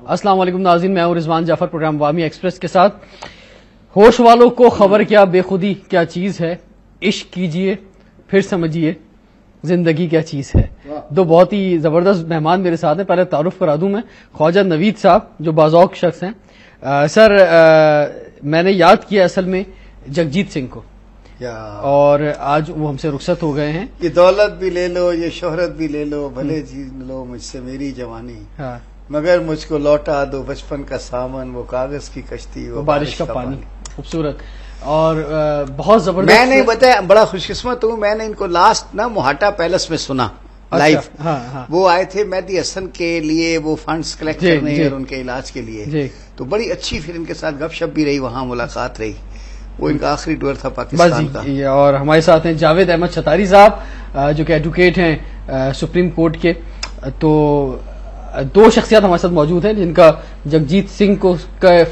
السلام علیکم ناظرین، میں ہوں رضوان جعفر، پروگرام وامی ایکسپریس کے ساتھ۔ ہوش والوں کو خبر کیا بے خودی کیا چیز ہے، عشق کیجئے پھر سمجھیے زندگی کیا چیز ہے۔ دو بہت ہی زبردست مہمان میرے ساتھ ہیں، پہلے تعارف کرا دوں میں، خواجہ نوید صاحب جو بازوق شخص ہیں۔ سر میں نے یاد کیا اصل میں جگجیت سنگھ کو، اور آج وہ ہم سے رخصت ہو گئے ہیں۔ یہ دولت بھی لے لو، یہ شہرت بھی لے لو، بھلے جین لو مجھ سے میری جوانی، مگر مجھ کو لوٹا دو بچپن کا سامان، وہ کاغذ کی کشتی، وہ بارش کا پانی۔ خوبصورت اور بہت زبردست۔ میں نے بتایا بڑا خوش قسمت ہوں، میں نے ان کو لاسٹ نا موہاٹا پیلس میں سنا لائیو۔ وہ آئے تھے مہدی حسن کے لیے وہ فنڈز کلیکٹ کرنے اور ان کے علاج کے لیے، تو بڑی اچھی پھر ان کے ساتھ گپ شپ بھی رہی، وہاں ملاقات رہی۔ وہ ان کا آخری ٹور تھا پاکستان کا۔ اور ہمارے ساتھ ہیں جاوید احمد چھتاری صاحب جو کہ ایڈوکیٹ ہیں سپریم کورٹ کے۔ تو دو شخصیات ہمارے ساتھ موجود ہیں جن کا جگجیت سنگھ کو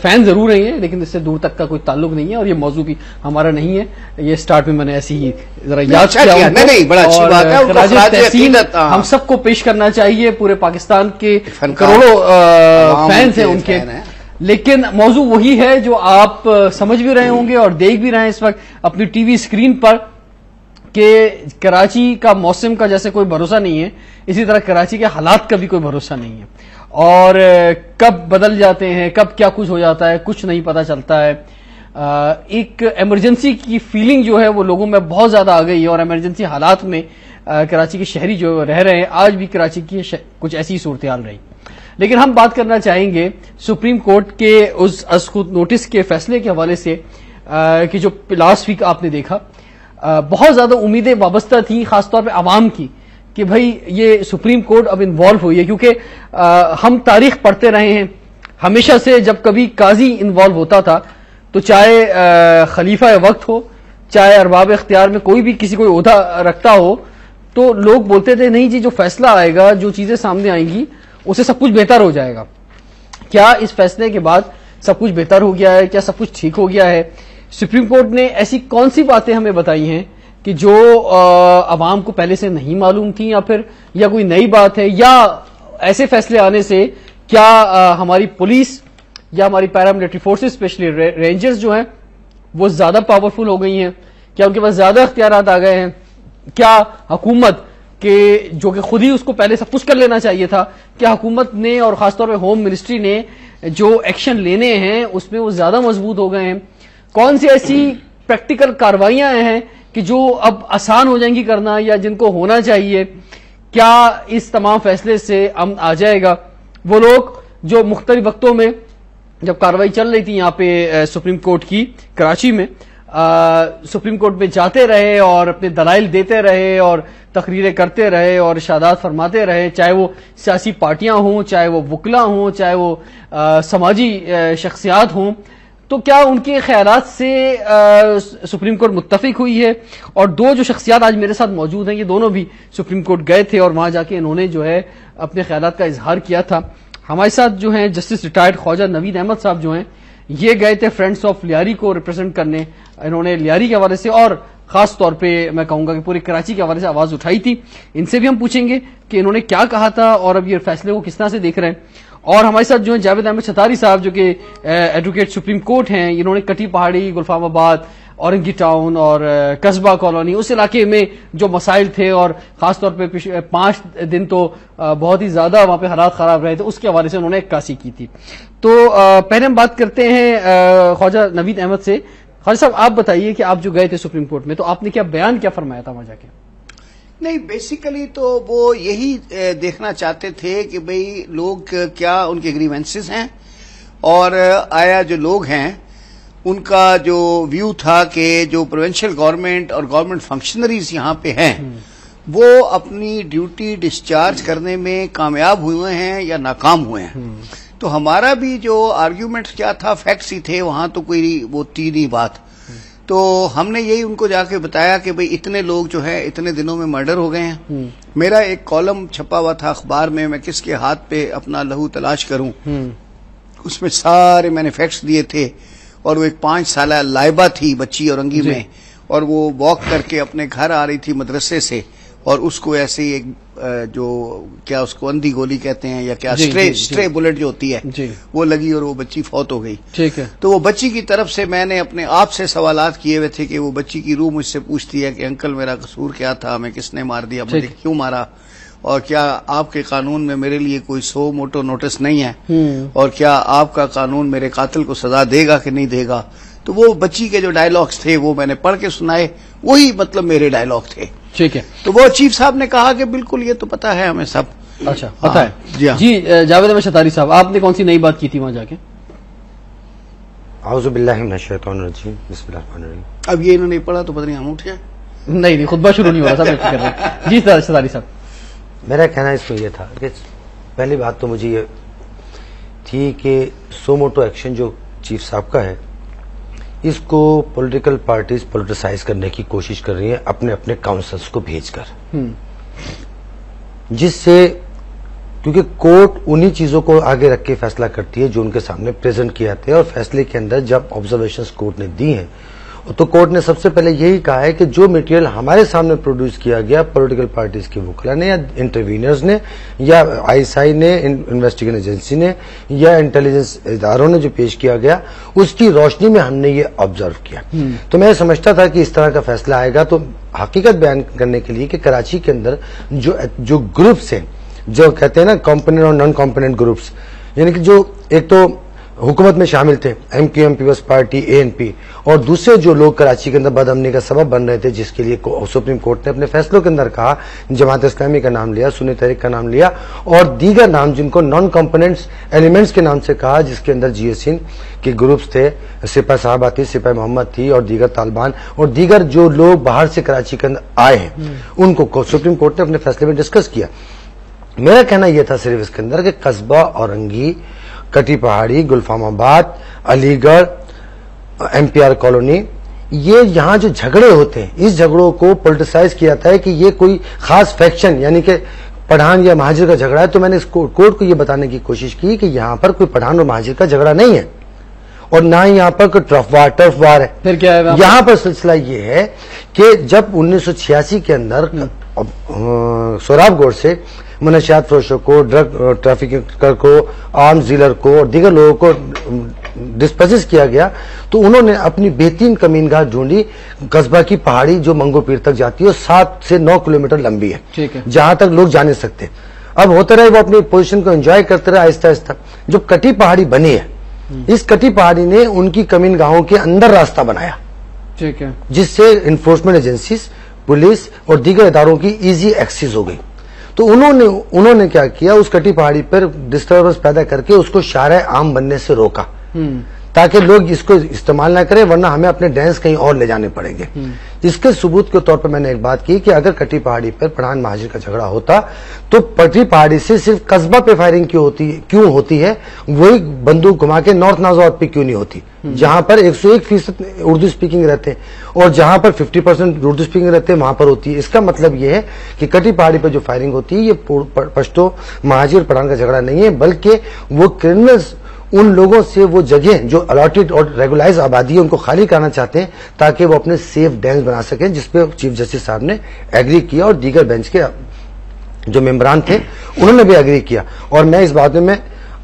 فین ضرور رہی ہیں، لیکن اس سے دور تک کا کوئی تعلق نہیں ہے، اور یہ موضوع بھی ہمارا نہیں ہے۔ یہ سٹارٹ میں نے ایسی ہی ذرا یاد کیا، خراج تحسین ہم سب کو پیش کرنا چاہیے، پورے پاکستان کے کروڑوں فینس ہیں ان کے۔ لیکن موضوع وہی ہے جو آپ سمجھ بھی رہے ہوں گے اور دیکھ بھی رہے ہیں اس وقت اپنی ٹی وی اسکرین پر، کہ کراچی کا موسم کا جیسے کوئی بھروسہ نہیں ہے، اسی طرح کراچی کے حالات کا بھی کوئی بھروسہ نہیں ہے، اور کب بدل جاتے ہیں، کب کیا کچھ ہو جاتا ہے، کچھ نہیں پتہ چلتا ہے۔ ایک ایمرجنسی کی فیلنگ جو ہے وہ لوگوں میں بہت زیادہ آ گئی ہے، اور ایمرجنسی حالات میں کراچی کے شہری جو رہ رہے ہیں، آج بھی کراچی کی کچھ ایسی صورتحال رہی۔ لیکن ہم بات کرنا چاہیں گے سپریم کورٹ کے اس خود نوٹس کے فیصلے کے حوالے سے، کہ جو لاسٹ ویک آپ نے دیکھا، بہت زیادہ امیدیں وابستہ تھیں خاص طور پہ عوام کی، کہ بھئی یہ سپریم کورٹ اب انوالو ہوئی ہے، کیونکہ ہم تاریخ پڑھتے رہے ہیں ہمیشہ سے، جب کبھی قاضی انوالو ہوتا تھا تو چاہے خلیفہ وقت ہو، چاہے ارباب اختیار میں کوئی بھی کسی کوئی عہدہ رکھتا ہو، تو لوگ بولتے تھے نہیں جی جو فیصلہ آئے گا، جو چیزیں سامنے آئیں گی، اسے سب کچھ بہتر ہو جائے گا۔ کیا اس فیصلے کے بعد سب کچھ بہتر ہو گیا ہے؟ کیا سب کچھ ٹھیک ہو گیا ہے؟ سپریم کورٹ نے ایسی کون سی باتیں ہمیں بتائی ہیں کہ جو عوام کو پہلے سے نہیں معلوم تھیں، یا کوئی نئی بات ہے، یا ایسے فیصلے آنے سے کیا ہماری پولیس یا ہماری پیراملٹری فورسز اسپیشلی رینجرز جو ہیں وہ زیادہ پاورفل ہو گئی ہیں؟ کیا ان کے پاس زیادہ اختیارات آ گئے ہیں؟ کیا حکومت کہ جو کہ خود ہی اس کو پہلے سب کچھ کر لینا چاہیے تھا، کیا حکومت نے اور خاص طور پہ ہوم منسٹری نے جو ایکشن لینے ہیں اس میں وہ زیادہ مضبوط ہو گئے ہیں؟ کون سی ایسی پریکٹیکل کاروائیاں ہیں کہ جو اب آسان ہو جائیں گی کرنا، یا جن کو ہونا چاہیے؟ کیا اس تمام فیصلے سے امن آ جائے گا؟ وہ لوگ جو مختلف وقتوں میں جب کارروائی چل رہی تھی یہاں پہ سپریم کورٹ کی کراچی میں، سپریم کورٹ میں جاتے رہے اور اپنے دلائل دیتے رہے اور تقریریں کرتے رہے اور ارشادات فرماتے رہے، چاہے وہ سیاسی پارٹیاں ہوں، چاہے وہ وکلا ہوں، چاہے وہ سماجی شخصیات ہوں، تو کیا ان کے خیالات سے سپریم کورٹ متفق ہوئی ہے؟ اور دو جو شخصیات آج میرے ساتھ موجود ہیں، یہ دونوں بھی سپریم کورٹ گئے تھے اور وہاں جا کے انہوں نے جو ہے اپنے خیالات کا اظہار کیا تھا۔ ہمارے ساتھ جو ہیں جسٹس ریٹائرڈ خواجہ نوید احمد صاحب جو ہیں، یہ گئے تھے فرینڈس آف لیاری کو ریپرزینٹ کرنے، انہوں نے لیاری کے حوالے سے اور خاص طور پہ میں کہوں گا کہ پوری کراچی کے حوالے سے آواز اٹھائی تھی۔ ان سے بھی ہم پوچھیں گے کہ انہوں نے کیا کہا تھا اور اب یہ فیصلے کو کس طرح سے دیکھ رہے ہیں۔ اور ہمارے ساتھ جو ہیں جاوید احمد چھتاری صاحب جو کہ ایڈوکیٹ سپریم کورٹ ہیں، انہوں نے کٹی پہاڑی، گلفام آباد، اورنگی ٹاؤن اور قصبہ کالونی، اس علاقے میں جو مسائل تھے، اور خاص طور پہ 5 دن تو بہت ہی زیادہ وہاں پہ حالات خراب رہے تھے، اس کے حوالے سے انہوں نے عکاسی کی تھی۔ تو پہلے ہم بات کرتے ہیں خواجہ نوید احمد سے۔ خواجہ صاحب آپ بتائیے کہ آپ جو گئے تھے سپریم کورٹ میں، تو آپ نے کیا بیان کیا فرمایا تھا وہاں جا کے؟ نہیں، بیسیکلی تو وہ یہی دیکھنا چاہتے تھے کہ بھئی لوگ کیا ان کے گریونسز ہیں، اور آیا جو لوگ ہیں ان کا جو ویو تھا کہ جو پروونشل گورنمنٹ اور گورنمنٹ فنکشنریز یہاں پہ ہیں وہ اپنی ڈیوٹی ڈسچارج کرنے میں کامیاب ہوئے ہیں یا ناکام ہوئے ہیں۔ تو ہمارا بھی جو آرگیومنٹ کیا تھا، فیکٹس ہی تھے، وہاں تو کوئی وہ تھی نہیں بات۔ تو ہم نے یہی ان کو جا کے بتایا کہ بھئی اتنے لوگ جو ہے اتنے دنوں میں مرڈر ہو گئے ہیں۔ میرا ایک کالم چھپا ہوا تھا اخبار میں کس کے ہاتھ پہ اپنا لہو تلاش کروں، اس میں سارے میں نے فیکٹس دیے تھے، اور وہ ایک 5 سالہ لائبہ تھی بچی اورنگی میں، اور وہ واک کر کے اپنے گھر آ رہی تھی مدرسے سے، اور اس کو ایسے ایک جو کیا اس کو اندھی گولی کہتے ہیں یا کیا اسٹرے بلٹ جو ہوتی ہے وہ لگی اور وہ بچی فوت ہو گئی. ٹھیک ہے. تو وہ بچی کی طرف سے میں نے اپنے آپ سے سوالات کیے ہوئے تھے کہ وہ بچی کی روح مجھ سے پوچھتی ہے کہ انکل میرا قصور کیا تھا, ہمیں کس نے مار دیا, مجھے کیوں مارا, اور کیا آپ کے قانون میں میرے لیے کوئی سو موٹو نوٹس نہیں ہے, اور کیا آپ کا قانون میرے قاتل کو سزا دے گا کہ نہیں دے گا. تو وہ بچی کے جو ڈائلاگز تھے وہ میں نے پڑھ کے سنائے, وہی مطلب میرے ڈائلاگ تھے. ٹھیک ہے. تو وہ چیف صاحب نے کہا کہ بالکل یہ تو پتا ہے ہمیں سب. اچھا پتا ہے. جی جاوید احمد شتاری صاحب, آپ نے کون سی نئی بات کی تھی وہاں جا کے؟ اعوذ باللہ من الشیطان الرجیم, بسم اللہ الرحمن الرحیم. اب یہ انہوں نے پڑھا تو پتہ نہیں ہم اٹھ گئے. نہیں خطبہ شروع نہیں ہو رہا صاحب, کر رہے ہیں. جی شتاری صاحب. میرا کہنا اس میں یہ تھا کہ پہلی بات تو مجھے یہ تھی کہ سو موٹو ایکشن جو چیف صاحب کا ہے, اس کو پولیٹیکل پارٹیز پولیٹیسائز کرنے کی کوشش کر رہی ہیں اپنے اپنے کاؤنسلز کو بھیج کر, جس سے کیونکہ کورٹ انہی چیزوں کو آگے رکھ کے فیصلہ کرتی ہے جو ان کے سامنے پریزنٹ کیا جاتے ہیں, اور فیصلے کے اندر جب آبزرویشنز کورٹ نے دی ہیں تو کورٹ نے سب سے پہلے یہی کہا ہے کہ جو میٹیریل ہمارے سامنے پروڈیوس کیا گیا پولیٹیکل پارٹیز کے وکلا نے یا انٹروینرز نے یا آئی ایس آئی نے, انویسٹیگیشن ایجنسی نے یا انٹیلیجنس اداروں نے جو پیش کیا گیا, اس کی روشنی میں ہم نے یہ آبزرو کیا. تو میں سمجھتا تھا کہ اس طرح کا فیصلہ آئے گا. تو حقیقت بیان کرنے کے لیے کہ کراچی کے اندر جو گروپس ہیں, جو کہتے ہیں نا کمپوننٹ اور نان کمپوننٹ گروپس, یعنی کہ جو ایک تو حکومت میں شامل تھے M Q M, peoples party, A N P, اور دوسرے جو لوگ کراچی کے اندر بد امنی کا سبب بن رہے تھے, جس کے لیے سپریم کورٹ نے اپنے فیصلوں کے اندر کہا, جماعت اسلامی کا نام لیا, سنی تحریک کا نام لیا, اور دیگر نام جن کو نان کمپوننٹس ایلیمنٹس کے نام سے کہا, جس کے اندر جی ایس این کے گروپس تھے, سپاہ صحابہ تھی, سپاہ محمد تھی, اور دیگر طالبان اور دیگر جو لوگ باہر سے کراچی کے اندر آئے ہیں, ان کو سپریم کورٹ نے اپنے فیصلے میں ڈسکس کیا. میرا کہنا یہ تھا صرف اس کے اندر کہ قصبہ اورنگی, کٹی پہاڑی, گلفام آباد, علی گڑھ, ایم پی آر کالونی, یہ یہاں جو جھگڑے ہوتے ہیں اس جھگڑوں کو پولیٹیسائز کیا جاتا ہے کہ یہ کوئی خاص فیکشن یعنی کہ پٹھان یا مہاجر کا جھگڑا ہے. تو میں نے اس کورٹ کو یہ بتانے کی کوشش کی کہ یہاں پر کوئی پٹھان اور مہاجر کا جھگڑا نہیں ہے, اور نہ ہی یہاں پر کوئی ٹرف وار ہے. پھر کیا ہے یہاں پر سلسلہ یہ ہے کہ جب 1986 کے اندر سوراب گوڑ سے منشیات فروشوں کو, ڈرگ ٹریفکر کو, آرمز ڈیلر کو اور دیگر لوگوں کو ڈسپوز کیا گیا, تو انہوں نے اپنی بہترین کمین گاہ ڈھونڈی قصبہ کی پہاڑی جو منگو پیر تک جاتی ہے, اور 7 سے 9 کلومیٹر لمبی ہے, جہاں تک لوگ جا نہیں سکتے. اب ہوتا رہے وہ اپنی پوزیشن کو انجوائے کرتے رہے آہستہ آہستہ. جو کٹی پہاڑی بنی ہے, اس کٹی پہاڑی نے ان کی کمین گاہوں کے اندر راستہ بنایا, ٹھیک ہے, جس سے انفورسمنٹ ایجنسیز, پولیس اور دیگر اداروں کی ایزی ایکسیس ہو گئی. تو انہوں نے کیا کیا, اس کٹی پہاڑی پر ڈسٹربنس پیدا کر کے اس کو شارع عام بننے سے روکا, تاکہ لوگ اس کو استعمال نہ کریں, ورنہ ہمیں اپنے ڈینس کہیں اور لے جانے پڑیں گے. اس کے ثبوت کے طور پر میں نے ایک بات کی کہ اگر کٹی پہاڑی پر پٹھان مہاجر کا جھگڑا ہوتا تو کٹی پہاڑی سے صرف قصبہ پہ فائرنگ کیوں ہوتی ہے, وہی بندوق گھما کے نارتھ نازاواد پہ کیوں نہیں ہوتی, جہاں پر 101% اردو اسپیکنگ رہتے ہیں, اور جہاں پر 50% اردو اسپیکنگ رہتے ہیں وہاں پر ہوتی ہے. اس کا مطلب یہ ہے کہ کٹی پہاڑی پہ جو فائرنگ ہوتی ہے یہ پشتو مہاجر پٹھان کا جھگڑا نہیں ہے, بلکہ وہ کرمنلز ان لوگوں سے وہ جگہیں جو الاٹڈ اور ریگولائز آبادی ہے ان کو خالی کرنا چاہتے ہیں, تاکہ وہ اپنے سیف ڈینس بنا سکیں, جس پہ چیف جسٹس صاحب نے ایگری کیا, اور دیگر بینچ کے جو ممبران تھے انہوں نے بھی ایگری کیا. اور میں اس بات میں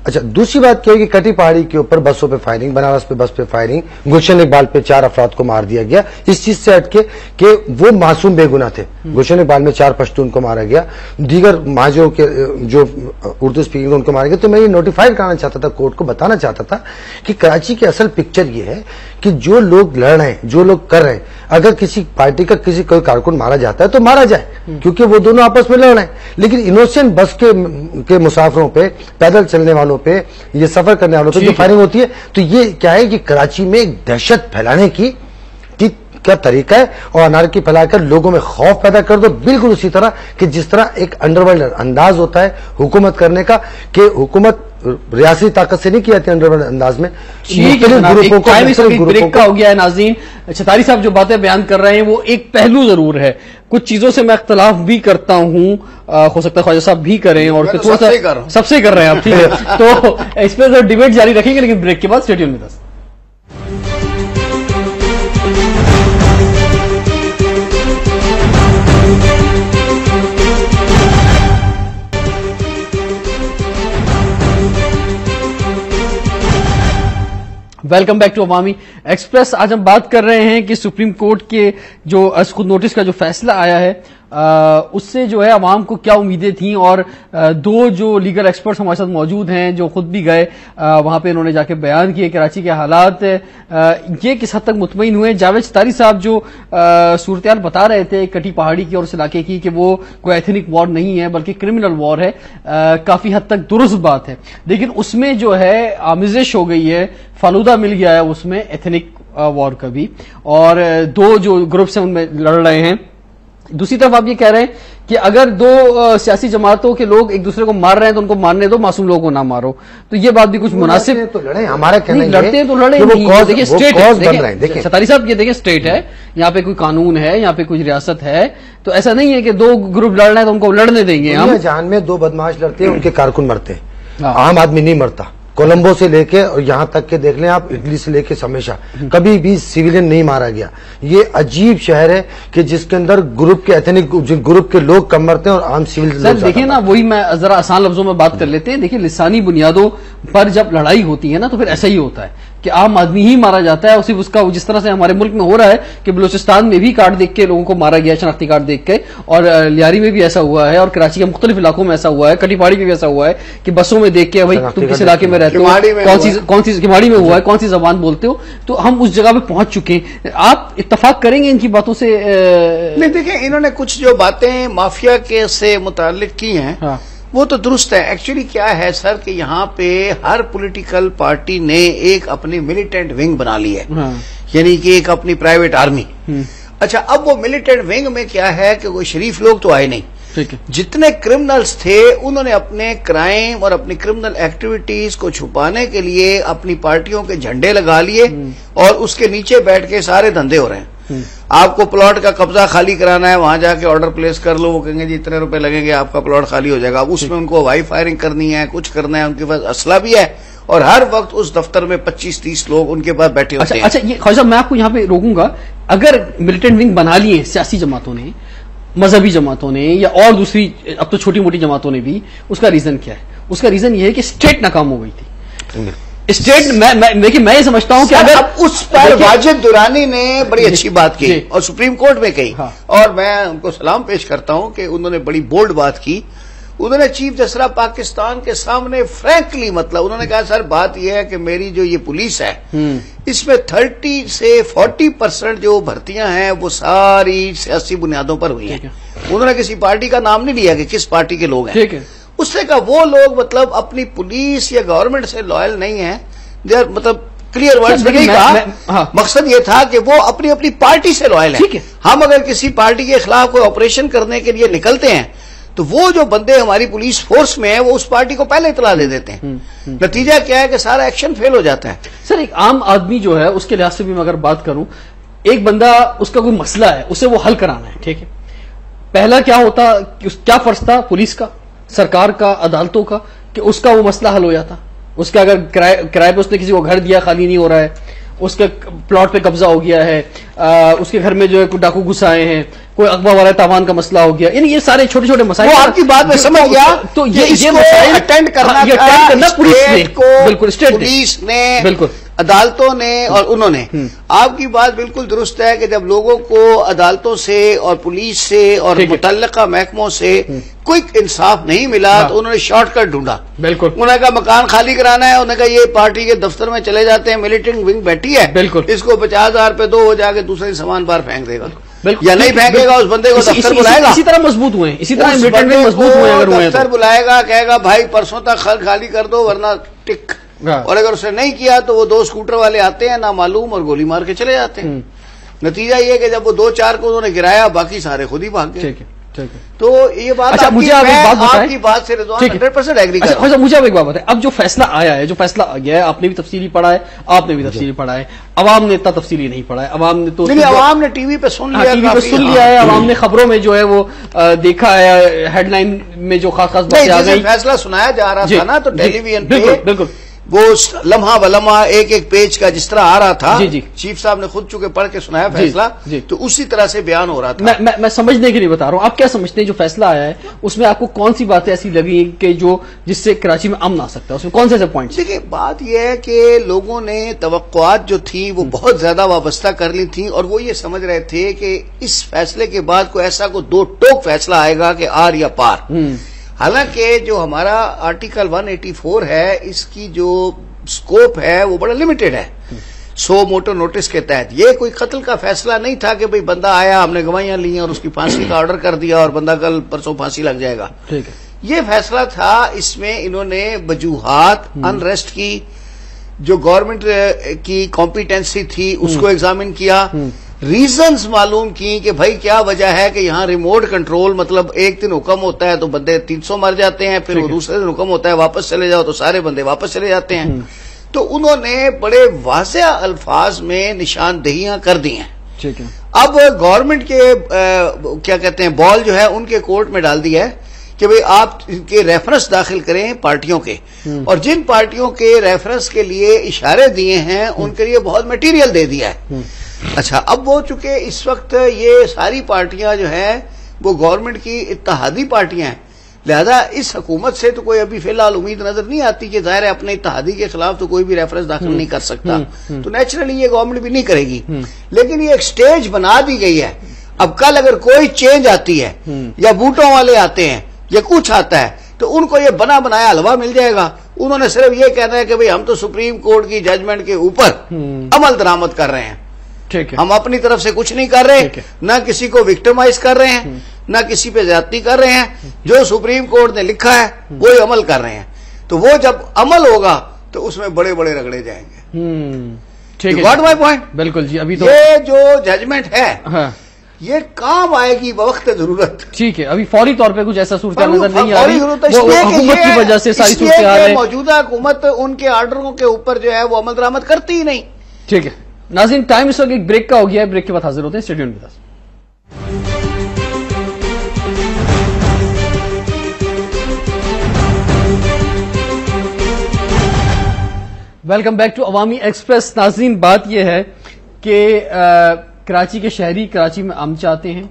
اچھا دوسری بات کیا کہ کٹی پہاڑی کے اوپر بسوں پہ فائرنگ, بنارس پہ بس پہ فائرنگ, گلشن اقبال پہ 4 افراد کو مار دیا گیا, اس چیز سے ہٹ کے کہ وہ معصوم بے گناہ تھے. گلشن اقبال میں 4 پشتون کو مارا گیا, دیگر مہاجروں کے جو اردو اسپیکنگ ان کو مارا گیا. تو میں یہ نوٹیفائی کرانا چاہتا تھا, کورٹ کو بتانا چاہتا تھا کہ کراچی کی اصل پکچر یہ ہے کہ جو لوگ لڑ رہے ہیں, جو لوگ کر رہے ہیں, اگر کسی پارٹی کا کوئی کارکن مارا جاتا ہے تو مارا جائے, کیونکہ وہ دونوں آپس میں لڑ رہے ہیں. لیکن انوسینٹ بس کے مسافروں پہ, پیدل چلنے والوں پہ, یہ سفر کرنے والوں پہ جو فائرنگ ہوتی ہے, تو یہ کیا ہے کہ کراچی میں ایک دہشت پھیلانے کی کیا طریقہ ہے, اور انارکی پھیلا کر لوگوں میں خوف پیدا کر دو, بالکل اسی طرح کہ جس طرح ایک انڈرورلڈ انداز ہوتا ہے حکومت کرنے کا, کہ حکومت ریاستی طاقت سے نہیں کی جاتی انڈرورلڈ انداز میں. بریک کا ہو گیا ہے. ناظرین, چھتاری صاحب جو باتیں بیان کر رہے ہیں وہ ایک پہلو ضرور ہے, کچھ چیزوں سے میں اختلاف بھی کرتا ہوں, ہو سکتا ہے خواجہ صاحب بھی کریں, اور تھوڑا سا سب سے کر رہے ہیں آپ, ٹھیک ہے, تو اس پہ ڈیبیٹ جاری رکھیں گے, لیکن بریک کے بعد stay tune with us. Welcome back to Awami express. آج ہم بات کر رہے ہیں کہ سپریم کورٹ کے جو از خود نوٹس کا جو فیصلہ آیا ہے اس سے جو ہے عوام کو کیا امیدیں تھیں, اور دو جو لیگل ایکسپرٹس ہمارے ساتھ موجود ہیں جو خود بھی گئے وہاں پہ, انہوں نے جا کے بیان کیے کراچی کے حالات, یہ کس حد تک مطمئن ہوئے. جاوید چتاری صاحب جو صورتحال بتا رہے تھے کٹی پہاڑی کی اور اس علاقے کی کہ وہ کوئی ایتھنک وار نہیں ہے بلکہ کرمنل وار ہے, کافی حد تک درست بات ہے, لیکن اس میں جو ہے آمیزش ہو گئی ہے, فالودہ مل گیا ہے اس میں ایتھنک وار کا بھی, اور دو جو گروپس ہیں ان میں لڑ رہے ہیں. دوسری طرف آپ یہ کہہ رہے ہیں کہ اگر دو سیاسی جماعتوں کے لوگ ایک دوسرے کو مار رہے ہیں تو ان کو مارنے دو, معصوم لوگوں کو نہ مارو. تو یہ بات بھی کچھ مناسب تو لڑیں, ہمارا کہنا ہے لڑتے ہیں تو لڑیں. دیکھیں اسٹیٹ ہے, ستاری صاحب یہ دیکھیں اسٹیٹ ہے, یہاں پہ کوئی قانون ہے, یہاں پہ کوئی ریاست ہے, تو ایسا نہیں ہے کہ دو گروپ لڑ رہے ہیں تو ان کو لڑنے دیں گے ہم. جہان میں دو بدماش لڑتے ہیں, ان کے کارکن مرتے ہیں, عام آدمی نہیں مرتا. کولمبو سے لے کے اور یہاں تک کہ دیکھ لیں آپ اٹلی سے لے کے ہمیشہ کبھی بھی سویلین نہیں مارا گیا. یہ عجیب شہر ہے کہ جس کے اندر گروپ کے ایتھنک گروپ کے لوگ کم مرتے ہیں اور عام سیول. سر دیکھیں نا, وہی میں ذرا آسان لفظوں میں بات کر لیتے ہیں. دیکھیں لسانی بنیادوں پر جب لڑائی ہوتی ہے نا تو پھر ایسا ہی ہوتا ہے کہ عام آدمی ہی مارا جاتا ہے, اور صرف اس کا جس طرح سے ہمارے ملک میں ہو رہا ہے کہ بلوچستان میں بھی کارڈ دیکھ کے لوگوں کو مارا گیا, شناختی کارڈ دیکھ کے, اور لیاری میں بھی ایسا ہوا ہے, اور کراچی کے مختلف علاقوں میں ایسا ہوا ہے, کٹی پہاڑی میں بھی ایسا ہوا ہے کہ بسوں میں دیکھ کے بھائی تم کس علاقے میں رہتے ہو, کون سی کماڑی میں ہوا ہے, کون سی زبان بولتے ہو. تو ہم اس جگہ پہ پہنچ چکے ہیں. آپ اتفاق کریں گے ان کی باتوں سے؟ نہیں, دیکھیں انہوں نے کچھ جو باتیں مافیا کے سے متعلق کی ہیں وہ تو درست ہے. ایکچولی کیا ہے سر کہ یہاں پہ ہر پولیٹیکل پارٹی نے ایک اپنی ملیٹنٹ ونگ بنا لی ہے, یعنی کہ ایک اپنی پرائیویٹ آرمی. اچھا, اب وہ ملیٹنٹ ونگ میں کیا ہے کہ کوئی شریف لوگ تو آئے نہیں. جتنے کرمنلز تھے انہوں نے اپنے کرائم اور اپنی کرمنل ایکٹیویٹیز کو چھپانے کے لیے اپنی پارٹیوں کے جھنڈے لگا لیے, اور اس کے نیچے بیٹھ کے سارے دھندے ہو رہے ہیں. آپ کو پلاٹ کا قبضہ خالی کرانا ہے, وہاں جا کے آرڈر پلیس کر لو, وہ کہیں گے جی اتنے روپے لگیں گے آپ کا پلاٹ خالی ہو جائے گا. اس میں ان کو ہوائی فائرنگ کرنی ہے, کچھ کرنا ہے, ان کے پاس اسلحہ بھی ہے, اور ہر وقت اس دفتر میں 25-30 لوگ ان کے پاس بیٹھے ہوتے ہیں. اچھا, یہ خواجہ میں آپ کو یہاں پہ روکوں گا. اگر ملیٹنٹ ونگ بنا لیے سیاسی جماعتوں نے, مذہبی جماعتوں نے, یا اور دوسری اب تو چھوٹی موٹی جماعتوں نے بھی, اس کا ریزن کیا ہے؟ اس کا ریزن یہ ہے کہ اسٹیٹ ناکام ہو گئی تھی. اسٹیٹ میں یہ سمجھتا ہوں کہ اگر اس پر واجد دورانی نے بڑی اچھی بات کی اور سپریم کورٹ میں کہی, اور میں ان کو سلام پیش کرتا ہوں کہ انہوں نے بڑی بولڈ بات کی. انہوں نے چیف جسٹس پاکستان کے سامنے فرینکلی مطلب انہوں نے کہا سر بات یہ ہے کہ میری جو یہ پولیس ہے اس میں 30 سے 40% جو بھرتیاں ہیں وہ ساری سیاسی بنیادوں پر ہوئی ہیں. انہوں نے کسی پارٹی کا نام نہیں لیا کہ کس پارٹی کے لوگ ہیں. اس نے کہا وہ لوگ مطلب اپنی پولیس یا گورنمنٹ سے لائل نہیں ہیں, مطلب کلیئر ورڈز میں نہیں کہا, مقصد یہ تھا کہ وہ اپنی اپنی پارٹی سے لائل ہیں. ہم اگر کسی پارٹی کے خلاف کوئی آپریشن کرنے کے لیے نکلتے ہیں تو وہ جو بندے ہماری پولیس فورس میں ہیں وہ اس پارٹی کو پہلے اطلاع دے دیتے ہیں. نتیجہ کیا ہے کہ سارا ایکشن فیل ہو جاتا ہے. سر ایک عام آدمی جو ہے اس کے لحاظ سے بھی میں اگر بات کروں, ایک بندہ اس کا کوئی مسئلہ ہے اسے وہ حل کرانا ہے, ٹھیک ہے, پہلا کیا ہوتا, کیا فرض تھا پولیس کا, سرکار کا, عدالتوں کا, کہ اس کا وہ مسئلہ حل ہو جاتا. اس کا اگر کرائے پہ اس نے کسی کو گھر دیا, خالی نہیں ہو رہا ہے, اس کے پلاٹ پہ قبضہ ہو گیا ہے, اس کے گھر میں جو ہے کوئی ڈاکو گھس آئے ہیں, کوئی اغوا والا تاوان کا مسئلہ ہو گیا, یعنی یہ سارے چھوٹے چھوٹے مسائل. وہ آپ کی بات میں سمجھ گیا. تو یہ مسائل اٹینڈ کرنا پولیس نے, بالکل عدالتوں نے, اور انہوں نے. آپ کی بات بالکل درست ہے کہ جب لوگوں کو عدالتوں سے اور پولیس سے اور متعلقہ محکموں سے کوئی انصاف نہیں ملا تو انہوں نے شارٹ کٹ ڈھونڈا. بالکل, انہوں نے کہا مکان خالی کرانا ہے, انہوں نے کہا یہ پارٹی کے دفتر میں چلے جاتے ہیں, ملیٹنٹ ونگ بیٹھی ہے, بالکل اس کو 50,000 پہ دو, ہو جا کے دوسرے سامان باہر پھینک دے گا, یا نہیں پھینکے گا, اس بندے کو دفتر بلائے گا. اسی طرح مضبوط ہوئے, اسی طرح مضبوط ہوئے, اگر ہوئے دفتر بلائے گا, کہے گا بھائی پرسوں تک خالی کر دو ورنہ ٹک, اور اگر اس نے نہیں کیا تو وہ 2 اسکوٹر والے آتے ہیں نامعلوم اور گولی مار کے چلے جاتے ہیں. نتیجہ یہ کہ جب وہ 2-4 کو انہوں نے گرایا, باقی سارے خود ہی بھاگ گئے. تو یہ بات مجھے آپ کی بات سے 100% ایگری کرتا ہوں. مجھے ایک بات بتائیں, اب جو فیصلہ آیا ہے, جو فیصلہ آ گیا ہے, آپ نے بھی تفصیلی پڑھا ہے, آپ نے بھی تفصیلی پڑھا ہے, عوام نے اتنا تفصیلی نہیں پڑھا ہے. عوام نے تو عوام نے ٹی وی پہ سن لیا ہے, عوام نے خبروں میں جو ہے وہ دیکھا ہے, ہیڈ لائن میں جو خاص باتیں آ گئی. فیصلہ سنایا جا رہا تھا نا تو ٹیلی ویژن پہ, بالکل وہ لمحہ بلمحہ ایک ایک پیج کا جس طرح آ رہا تھا، جی چیف صاحب نے خود چونکہ پڑھ کے سنایا فیصلہ، تو اسی طرح سے بیان ہو رہا تھا۔ میں سمجھنے کے لیے بتا رہا ہوں، آپ کیا سمجھتے ہیں جو فیصلہ آیا ہے اس میں آپ کو کون سی باتیں ایسی لگی کہ جس سے کراچی میں امن آ سکتا ہے؟ اس میں کون سے ایسے پوائنٹس؟ دیکھیں، بات یہ ہے کہ لوگوں نے توقعات جو تھی وہ بہت زیادہ وابستہ کر لی تھی، اور وہ یہ سمجھ رہے تھے کہ اس فیصلے کے بعد کوئی ایسا کوئی دو ٹوک فیصلہ آئے گا کہ آر یا پار۔ حالانکہ جو ہمارا آرٹیکل 184 ہے، اس کی جو سکوپ ہے وہ بڑا لمیٹڈ ہے، 100 موٹر نوٹس کے تحت۔ یہ کوئی قتل کا فیصلہ نہیں تھا کہ بھئی بندہ آیا، ہم نے گواہیاں لی اور اس کی پھانسی کا آرڈر کر دیا اور بندہ کل پرسوں پھانسی لگ جائے گا۔ یہ فیصلہ تھا، اس میں انہوں نے وجوہات انریسٹ کی، جو گورنمنٹ کی کمپیٹنسی تھی اس کو ایگزامن کیا، ریزنز معلوم کی کہ بھائی کیا وجہ ہے کہ یہاں ریموٹ کنٹرول، مطلب ایک دن حکم ہوتا ہے تو بندے 300 مر جاتے ہیں، پھر وہ دوسرے دن حکم ہوتا ہے واپس چلے جاؤ تو سارے بندے واپس چلے جاتے ہیں۔ تو انہوں نے بڑے واضح الفاظ میں نشاندہیاں کر دی ہیں۔ اب گورنمنٹ کے کیا کہتے ہیں بال جو ہے ان کے کورٹ میں ڈال دیا ہے کہ بھئی آپ ان کے ریفرنس داخل کریں پارٹیوں کے، اور جن پارٹیوں کے ریفرنس کے لیے اشارے دیے ہیں ان کے لیے بہت میٹیریل دے دیا ہے۔ اچھا، اب وہ چونکہ اس وقت یہ ساری پارٹیاں جو ہیں وہ گورنمنٹ کی اتحادی پارٹیاں ہیں، لہذا اس حکومت سے تو کوئی ابھی فی الحال امید نظر نہیں آتی کہ ظاہر ہے اپنے اتحادی کے خلاف تو کوئی بھی ریفرنس داخل نہیں کر سکتا، تو نیچرلی یہ گورنمنٹ بھی نہیں کرے گی، لیکن یہ ایک سٹیج بنا دی گئی ہے۔ اب کل اگر کوئی چینج آتی ہے یا بوٹوں والے آتے ہیں یا کچھ آتا ہے تو ان کو یہ بنا بنایا حلوہ مل جائے گا۔ انہوں نے صرف یہ کہنا ہے کہ بھئی ہم تو سپریم کورٹ کی ججمنٹ کے اوپر عمل درآمد کر رہے ہیں، ہم اپنی طرف سے کچھ نہیں کر رہے، نہ کسی کو وکٹمائز کر رہے ہیں، نہ کسی پہ زیادتی کر رہے ہیں، جو سپریم کورٹ نے لکھا ہے وہی عمل کر رہے ہیں۔ تو وہ جب عمل ہوگا تو اس میں بڑے بڑے رگڑے جائیں گے۔ Got my point? بالکل جی۔ ابھی تو یہ جو ججمنٹ ہے یہ کام آئے گی بوقت ضرورت۔ ٹھیک ہے، ابھی فوری طور پہ کچھ ایسا صورتحال نظر نہیں آ رہی، حکومت کی وجہ سے ساری صورتحال ہے، موجودہ حکومت ان کے آرڈروں کے اوپر جو ہے وہ عمل درآمد کرتی ہی نہیں۔ ٹھیک ہے ناظرین، ٹائم اس وقت ایک بریک کا ہو گیا ہے، بریک کے بعد حاضر ہوتے ہیں، stay tuned with us. Welcome back to Awami express. ناظرین، بات یہ ہے کہ کراچی کے شہری کراچی میں امن چاہتے ہیں،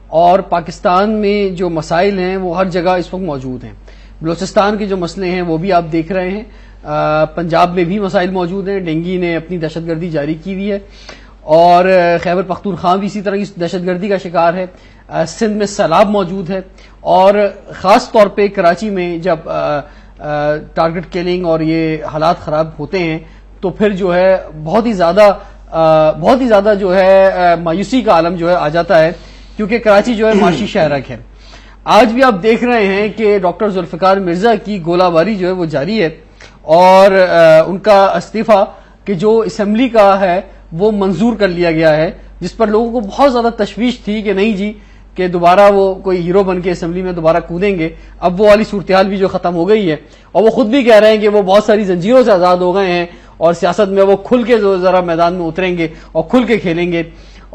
اور پاکستان میں جو مسائل ہیں وہ ہر جگہ اس وقت موجود ہیں۔ بلوچستان کے جو مسئلے ہیں وہ بھی آپ دیکھ رہے ہیں، پنجاب میں بھی مسائل موجود ہیں، ڈینگی نے اپنی دہشت گردی جاری کی ہوئی ہے، اور خیبر پختونخوا بھی اسی طرح کی دہشت گردی کا شکار ہے، سندھ میں سیلاب موجود ہے، اور خاص طور پہ کراچی میں جب ٹارگٹ کلنگ اور یہ حالات خراب ہوتے ہیں تو پھر جو ہے بہت ہی زیادہ جو ہے مایوسی کا عالم جو ہے آ جاتا ہے، کیونکہ کراچی جو ہے معاشی شہرک ہے۔ آج بھی آپ دیکھ رہے ہیں کہ ڈاکٹر ذوالفقار مرزا کی گولہ باری جو ہے وہ جاری ہے، اور ان کا استعفیٰ کہ جو اسمبلی کا ہے وہ منظور کر لیا گیا ہے، جس پر لوگوں کو بہت زیادہ تشویش تھی کہ نہیں جی کہ دوبارہ وہ کوئی ہیرو بن کے اسمبلی میں دوبارہ کودیں گے۔ اب وہ والی صورتحال بھی جو ختم ہو گئی ہے، اور وہ خود بھی کہہ رہے ہیں کہ وہ بہت ساری زنجیروں سے آزاد ہو گئے ہیں، اور سیاست میں وہ کھل کے ذرا میدان میں اتریں گے اور کھل کے کھیلیں گے۔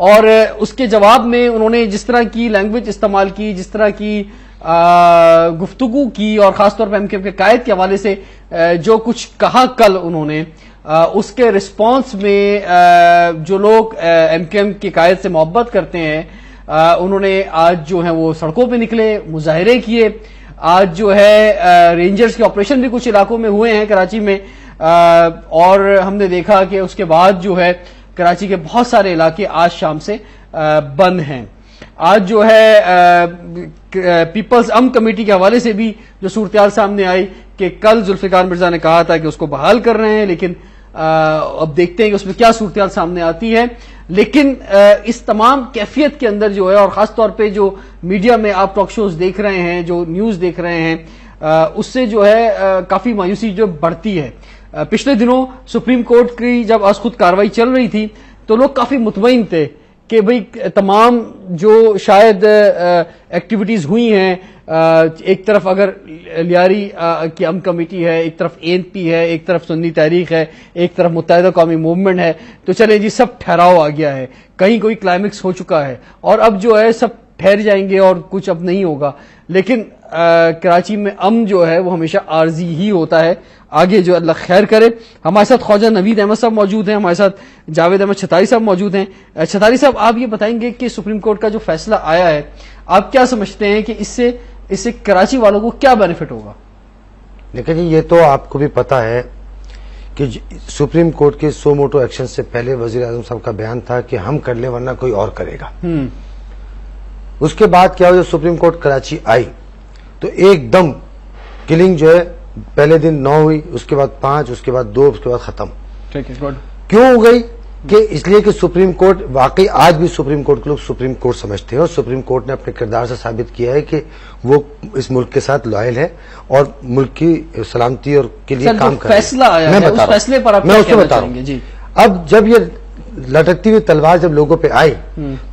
اور اس کے جواب میں انہوں نے جس طرح کی لینگویج استعمال کی، جس طرح کی گفتگو کی، اور خاص طور پہ ایم کیو ایم کے قائد کے حوالے سے جو کچھ کہا کل انہوں نے، اس کے رسپانس میں جو لوگ ایم کیو ایم کے قائد سے محبت کرتے ہیں انہوں نے آج جو ہے وہ سڑکوں پہ نکلے، مظاہرے کیے۔ آج جو ہے رینجرز کے آپریشن بھی کچھ علاقوں میں ہوئے ہیں کراچی میں، اور ہم نے دیکھا کہ اس کے بعد جو ہے کراچی کے بہت سارے علاقے آج شام سے بند ہیں۔ آج جو ہے پیپلز امن کمیٹی کے حوالے سے بھی جو صورتحال سامنے آئی کہ کل ذوالفقار مرزا نے کہا تھا کہ اس کو بحال کر رہے ہیں، لیکن اب دیکھتے ہیں کہ اس میں کیا صورتحال سامنے آتی ہے۔ لیکن اس تمام کیفیت کے اندر جو ہے، اور خاص طور پہ جو میڈیا میں آپ ٹاک شوز دیکھ رہے ہیں، جو نیوز دیکھ رہے ہیں، اس سے جو ہے کافی مایوسی جو بڑھتی ہے۔ پچھلے دنوں سپریم کورٹ کی جب از خود کاروائی چل رہی تھی تو لوگ کافی مطمئن تھے کہ بھئی تمام جو شاید ایکٹیویٹیز ہوئی ہیں، ایک طرف اگر لیاری کی امن کمیٹی ہے، ایک طرف اے این پی ہے، ایک طرف سنی تحریک ہے، ایک طرف متحدہ قومی موومنٹ ہے، تو چلیں جی سب ٹھہراؤ آ گیا ہے، کہیں کوئی کلائمیکس ہو چکا ہے، اور اب جو ہے سب ٹھہر جائیں گے اور کچھ اب نہیں ہوگا. لیکن کراچی میں امن جو ہے وہ ہمیشہ عارضی ہی ہوتا ہے. آگے جو اللہ خیر کرے. ہمارے ساتھ خواجہ نوید احمد صاحب موجود ہیں, ہمارے ساتھ جاوید احمد چھتاری صاحب موجود ہیں. چھتاری صاحب, آپ یہ بتائیں گے کہ سپریم کورٹ کا جو فیصلہ آیا ہے, آپ کیا سمجھتے ہیں کہ اس سے کراچی والوں کو کیا بینیفٹ ہوگا؟ دیکھیں جی, یہ تو آپ کو بھی پتا ہے کہ سپریم کورٹ کے سو موٹو ایکشن سے پہلے وزیر اعظم صاحب کا بیان تھا کہ ہم کر لیں ورنہ کوئی اور کرے گا. اس کے بعد کیا ہوا, جب سپریم کورٹ کراچی آئی تو ایک دم کلنگ جو ہے پہلے دن 9 ہوئی, اس کے بعد 5, اس کے بعد 2, اس کے بعد ختم. کیوں ہو گئی؟ کہ اس لیے کہ سپریم کورٹ واقعی آج بھی سپریم کورٹ کے لوگ سپریم کورٹ سمجھتے ہیں, اور سپریم کورٹ نے اپنے کردار سے ثابت کیا ہے کہ وہ اس ملک کے ساتھ لائل ہے اور ملک کی سلامتی اور کے لیے کام کر رہا ہے. فیصلہ آیا ہے, اس فیصلے پر آپ میں اس کو کیا بتا کہنا رہا چاہیں گے؟ ہوں. اب جب یہ لٹکتی ہوئی تلوار جب لوگوں پہ آئی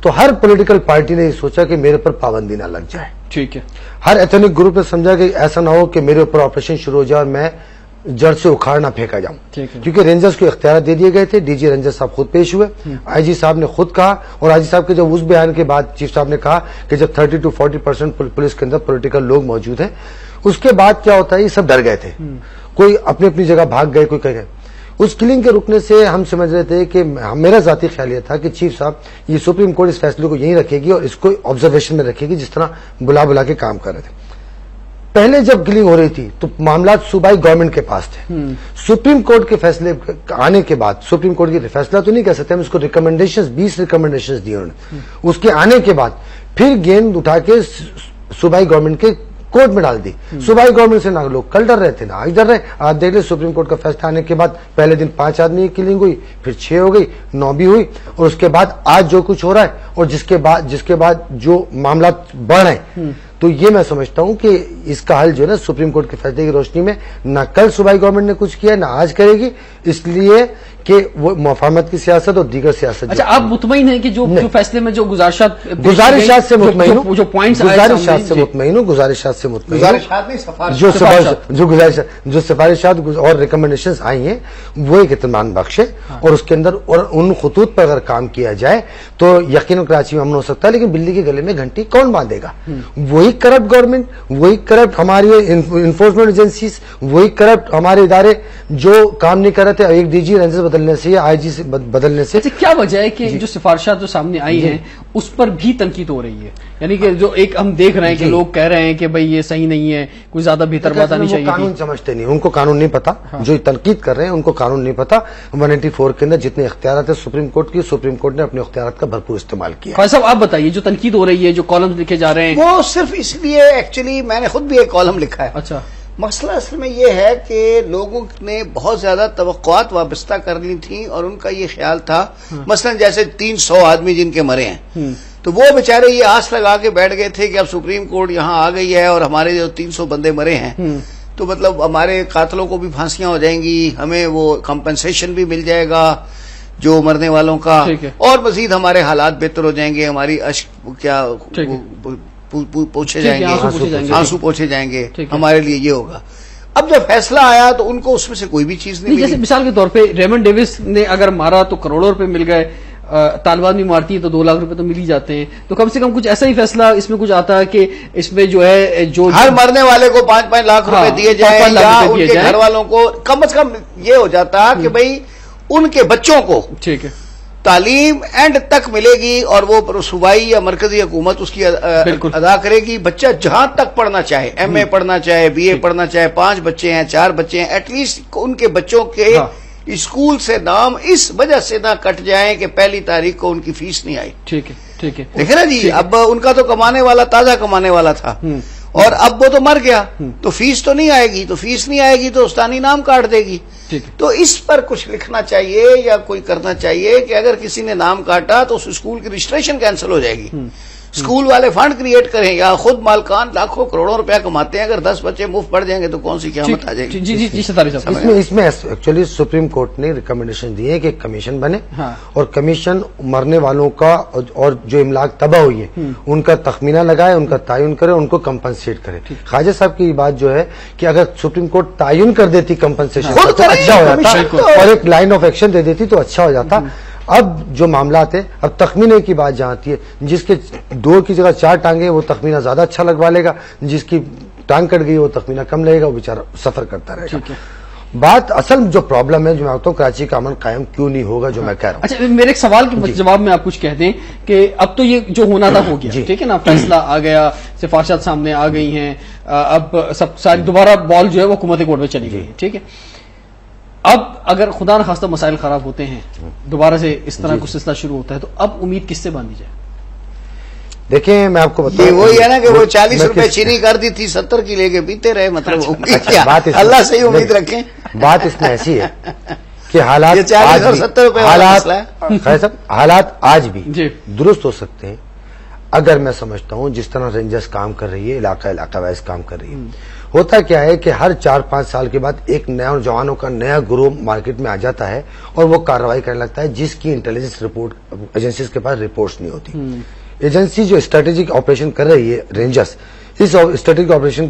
تو ہر پولیٹیکل پارٹی نے یہ سوچا کہ میرے پر پابندی نہ لگ جائے. ٹھیک ہے. ہر ایتھنک گروپ نے سمجھا کہ ایسا نہ ہو کہ میرے اوپر آپریشن شروع ہو جائے اور میں جڑ سے اکھاڑ نہ پھینکا جاؤں. کیونکہ رینجرز کو اختیارات دے دیے گئے تھے. ڈی جی رینجر صاحب خود پیش ہوئے, آئی جی صاحب نے خود کہا, اور آئی جی صاحب کے جب اس بیان کے بعد چیف صاحب نے کہا کہ جب 30 to 40% پولیس کے اندر پولیٹیکل لوگ موجود ہیں, اس کے بعد کیا ہوتا ہے, یہ سب ڈر گئے تھے, کوئی اپنی اپنی جگہ بھاگ گئے, کوئی کہہ گئے. اس کلنگ کے رکنے سے ہم سمجھ رہے تھے کہ میرا ذاتی خیال یہ تھا کہ چیف صاحب یہ سپریم کورٹ اس فیصلے کو یہیں رکھے گی اور اس کو آبزرویشن میں رکھے گی, جس طرح بلا کے کام کر رہے تھے. پہلے جب کلنگ ہو رہی تھی تو معاملات صوبائی گورنمنٹ کے پاس تھے. سپریم کورٹ کے فیصلے آنے کے بعد, سپریم کورٹ کی فیصلہ تو نہیں کہہ سکتے ہم اس کو, ریکمنڈیشنز 20 ریکمنڈیشنز دی انہوں نے. اس کے آنے کے بعد پھر گیند اٹھا کے صوبائی گورنمنٹ کے کورٹ میں ڈال دی. صوبائی گورنمنٹ سے نہ لوگ کل ڈر رہے تھے نہ آج ڈر رہے. آپ دیکھ لیں سپریم کورٹ کا فیصلہ آنے کے بعد پہلے دن 5 آدمی کی کلنگ ہوئی, پھر 6 ہو گئی, 9 بھی ہوئی, اور اس کے بعد آج جو کچھ ہو رہا ہے اور جس کے بعد جو معاملات بڑھ رہے ہیں, تو یہ میں سمجھتا ہوں کہ اس کا حل جو ہے نا سپریم کورٹ کے فیصلے کی روشنی میں نہ کل صوبائی گورنمنٹ نے کچھ کیا نہ آج کرے گی, اس لیے کہ وہ مفاہمت کی سیاست اور دیگر سیاست. اچھا, آپ مطمئن ہیں کہ جو فیصلے میں جو گزارشات سے مطمئن ہوں, جو پوائنٹس گزارشات سے مطمئن ہوں, گزارشات سے مطمئن جو سفارشات اور ریکمنڈیشنز آئی ہیں وہ ایک اطمینان بخش ہے, اور اس کے اندر اور ان خطوط پر اگر کام کیا جائے تو یقیناً کراچی میں امن ہو سکتا ہے. لیکن بلی کے گلے میں گھنٹی کون باندھے گا؟ وہی کرپٹ گورنمنٹ, وہی کرپٹ ہماری انفورسمنٹ ایجنسیز, وہی کرپٹ ہمارے ادارے جو کام نہیں کر رہے تھے. ایک ڈی جی رینجر بدلنے سے یا آئی جی سے بدلنے سے کیا وجہ ہے کہ جو سفارشات جو سامنے آئی ہیں اس پر بھی تنقید ہو رہی ہے؟ یعنی کہ جو ایک ہم دیکھ رہے ہیں کہ لوگ کہہ رہے ہیں کہ بھئی یہ صحیح نہیں ہے, کوئی زیادہ بہتر بات آنی چاہیے. قانون سمجھتے نہیں, ان کو قانون نہیں پتا. جو تنقید کر رہے ہیں ان کو قانون نہیں پتا. 184 کے اندر جتنے اختیارات ہیں سپریم کورٹ کی, سپریم کورٹ نے اپنے اختیارات کا بھرپور استعمال کیا. خواجہ صاحب آپ بتائیے, جو تنقید ہو رہی ہے, جو کالمز لکھے جا رہے ہیں, وہ صرف اس لیے ایکچولی میں نے خود بھی ایک کالم لکھا ہے. اچھا, مسئلہ اصل میں یہ ہے کہ لوگوں نے بہت زیادہ توقعات وابستہ کر لی تھیں اور ان کا یہ خیال تھا, مثلا جیسے 300 آدمی جن کے مرے ہیں, تو وہ بیچارے یہ آس لگا کے بیٹھ گئے تھے کہ اب سپریم کورٹ یہاں آ گئی ہے اور ہمارے جو 300 بندے مرے ہیں تو مطلب ہمارے قاتلوں کو بھی پھانسیاں ہو جائیں گی, ہمیں وہ کمپنسیشن بھی مل جائے گا جو مرنے والوں کا, اور مزید ہمارے حالات بہتر ہو جائیں گے, ہماری کیا پوچھے جائیں گے, آنسو پوچھے جائیں گے, ہمارے لیے یہ ہوگا. اب جب فیصلہ آیا تو ان کو اس میں سے کوئی بھی چیز نہیں ملی. جیسے مثال کے طور پہ ریمنڈ ڈیوس نے اگر مارا تو کروڑوں روپے مل گئے, طالبان بھی مارتی ہے تو 2 لاکھ روپے تو مل ہی جاتے ہیں, تو کم سے کم کچھ ایسا ہی فیصلہ اس میں کچھ آتا ہے کہ اس میں جو ہے جو ہر مرنے والے کو 5-5 لاکھ روپے دیے جائیں یا ان کے گھر والوں کو کم از کم یہ ہو جاتا کہ بھئی ان کے بچوں کو ٹھیک ہے تعلیم اینڈ تک ملے گی اور وہ صوبائی یا مرکزی حکومت اس کی ادا کرے گی. بچہ جہاں تک پڑھنا چاہے, ایم اے پڑھنا چاہے, بی اے پڑھنا چاہے, 5 بچے ہیں, 4 بچے ہیں, ایٹ لیسٹ ان کے بچوں کے اسکول سے نام اس وجہ سے نہ کٹ جائیں کہ پہلی تاریخ کو ان کی فیس نہیں آئی. ٹھیک ہے, ٹھیک ہے, دیکھیں نا جی, اب ان کا تو کمانے والا تازہ کمانے والا تھا اور اب وہ تو مر گیا, تو فیس تو نہیں آئے گی, تو فیس نہیں آئے گی تو استانی نام کاٹ دے گی. تو اس پر کچھ لکھنا چاہیے یا کوئی کرنا چاہیے کہ اگر کسی نے نام کاٹا تو اس اسکول کی رجسٹریشن کینسل ہو جائے گی. اسکول والے فنڈ کریٹ کریں یا خود مالکان لاکھوں کروڑوں روپیہ کماتے ہیں, اگر 10 بچے مفت پڑھ جائیں گے تو کون سی قیامت آ جائے گی. جی جی ستاری صاحب, اس میں ایکچولی سپریم کورٹ نے ریکمنڈیشن دی ہے کہ کمیشن بنے اور کمیشن مرنے والوں کا اور جو املاک تباہ ہوئی ہے ان کا تخمینہ لگائے, ان کا تعین کرے, ان کو کمپنسیٹ کرے. خواجہ صاحب کی بات جو ہے کہ اگر سپریم کورٹ تعین کر دیتی کمپنسیشن تو اچھا ہو جاتا اور ایک لائن آف ایکشن دے دیتی تو اچھا ہو جاتا. اب جو معاملات ہیں اب تخمینے کی بات جہاں آتی ہے، جس کے 2 کی جگہ 4 ٹانگیں وہ تخمینہ زیادہ اچھا لگوا لے گا، جس کی ٹانگ کٹ گئی وہ تخمینہ کم لگے گا، وہ بیچارہ سفر کرتا رہے گا۔ بات اصل جو پرابلم ہے جو میں کہتا ہوں کراچی کا امن قائم کیوں نہیں ہوگا، جو میں کہہ رہا ہوں۔ اچھا میرے ایک سوال کے جواب میں آپ کچھ کہہ دیں کہ اب تو یہ جو ہونا تھا ہو گیا، ٹھیک ہے نا، فیصلہ آ گیا، سفارشات سامنے آ گئی ہیں، اب سب ساری دوبارہ بال جو ہے وہ حکومت کوٹ میں چلی گئی ہے، ٹھیک ہے۔ اب اگر خدا نخواستہ مسائل خراب ہوتے ہیں، دوبارہ سے اس طرح کچھ سلسلہ شروع ہوتا ہے، تو اب امید کس سے باندھی جائے؟ دیکھیں میں آپ کو بتاؤں، یہ وہی ہے نا کہ وہ 40 روپے چینی کر دی تھی 70 کی لے کے پیتے رہے، مطلب اللہ سے ہی امید رکھیں۔ بات اس میں ایسی ہے کہ حالات 40 اور 70 روپے حالات آج بھی درست ہو سکتے ہیں اگر میں سمجھتا ہوں جس طرح رینجرز کام کر رہی ہے، علاقہ وائز کام کر رہی ہے۔ ہوتا کیا ہے کہ ہر 4-5 سال کے بعد ایک نیا نوجوانوں کا نیا گروہ مارکیٹ میں آ جاتا ہے اور وہ کارروائی کرنے لگتا ہے جس کی انٹیلیجنس رپورٹ ایجنسیز کے پاس رپورٹس نہیں ہوتی۔ ایجنسی جو اسٹریٹجک آپریشن کر رہی ہے رینجرز، اس اسٹریٹجک آپریشن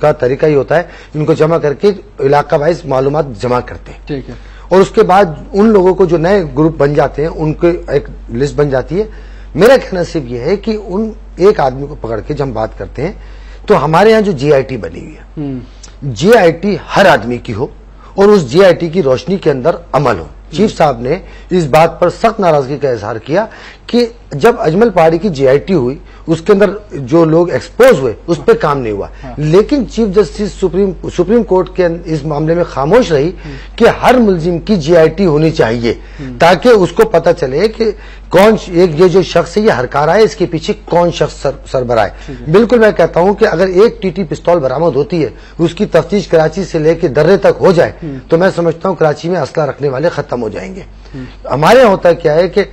کا طریقہ یہ ہوتا ہے ان کو جمع کر کے علاقہ وائز معلومات جمع کرتے ہیں، ٹھیک ہے، اور اس کے بعد ان لوگوں کو جو نئے گروپ بن جاتے ہیں ان کے ایک لسٹ بن جاتی ہے۔ میرا کہنا صرف یہ ہے کہ ان ایک آدمی کو پکڑ کے جب ہم بات کرتے ہیں تو ہمارے ہاں جو جی آئی ٹی بنی ہوئی ہے، جی آئی ٹی ہر آدمی کی ہو اور اس جی آئی ٹی کی روشنی کے اندر عمل ہو۔ چیف صاحب نے اس بات پر سخت ناراضگی کا اظہار کیا کہ جب اجمل پہاڑی کی جی آئی ٹی ہوئی اس کے اندر جو لوگ ایکسپوز ہوئے اس پہ کام نہیں ہوا، لیکن چیف جسٹس سپریم کورٹ کے اس معاملے میں خاموش رہی کہ ہر ملزم کی جی آئی ٹی ہونی چاہیے تاکہ اس کو پتہ چلے کہ کون یہ جو شخص ہے یہ ہرکارا ہے، اس کے پیچھے کون شخص سربراہ ہے۔ بالکل میں کہتا ہوں کہ اگر ایک ٹی ٹی پستول برآمد ہوتی ہے اس کی تفتیش کراچی سے لے کے درے تک ہو جائے تو میں سمجھتا ہوں کراچی میں اسلحہ رکھنے والے ختم ہو جائیں گے۔ ہمارے یہاں ہوتا کیا ہے کہ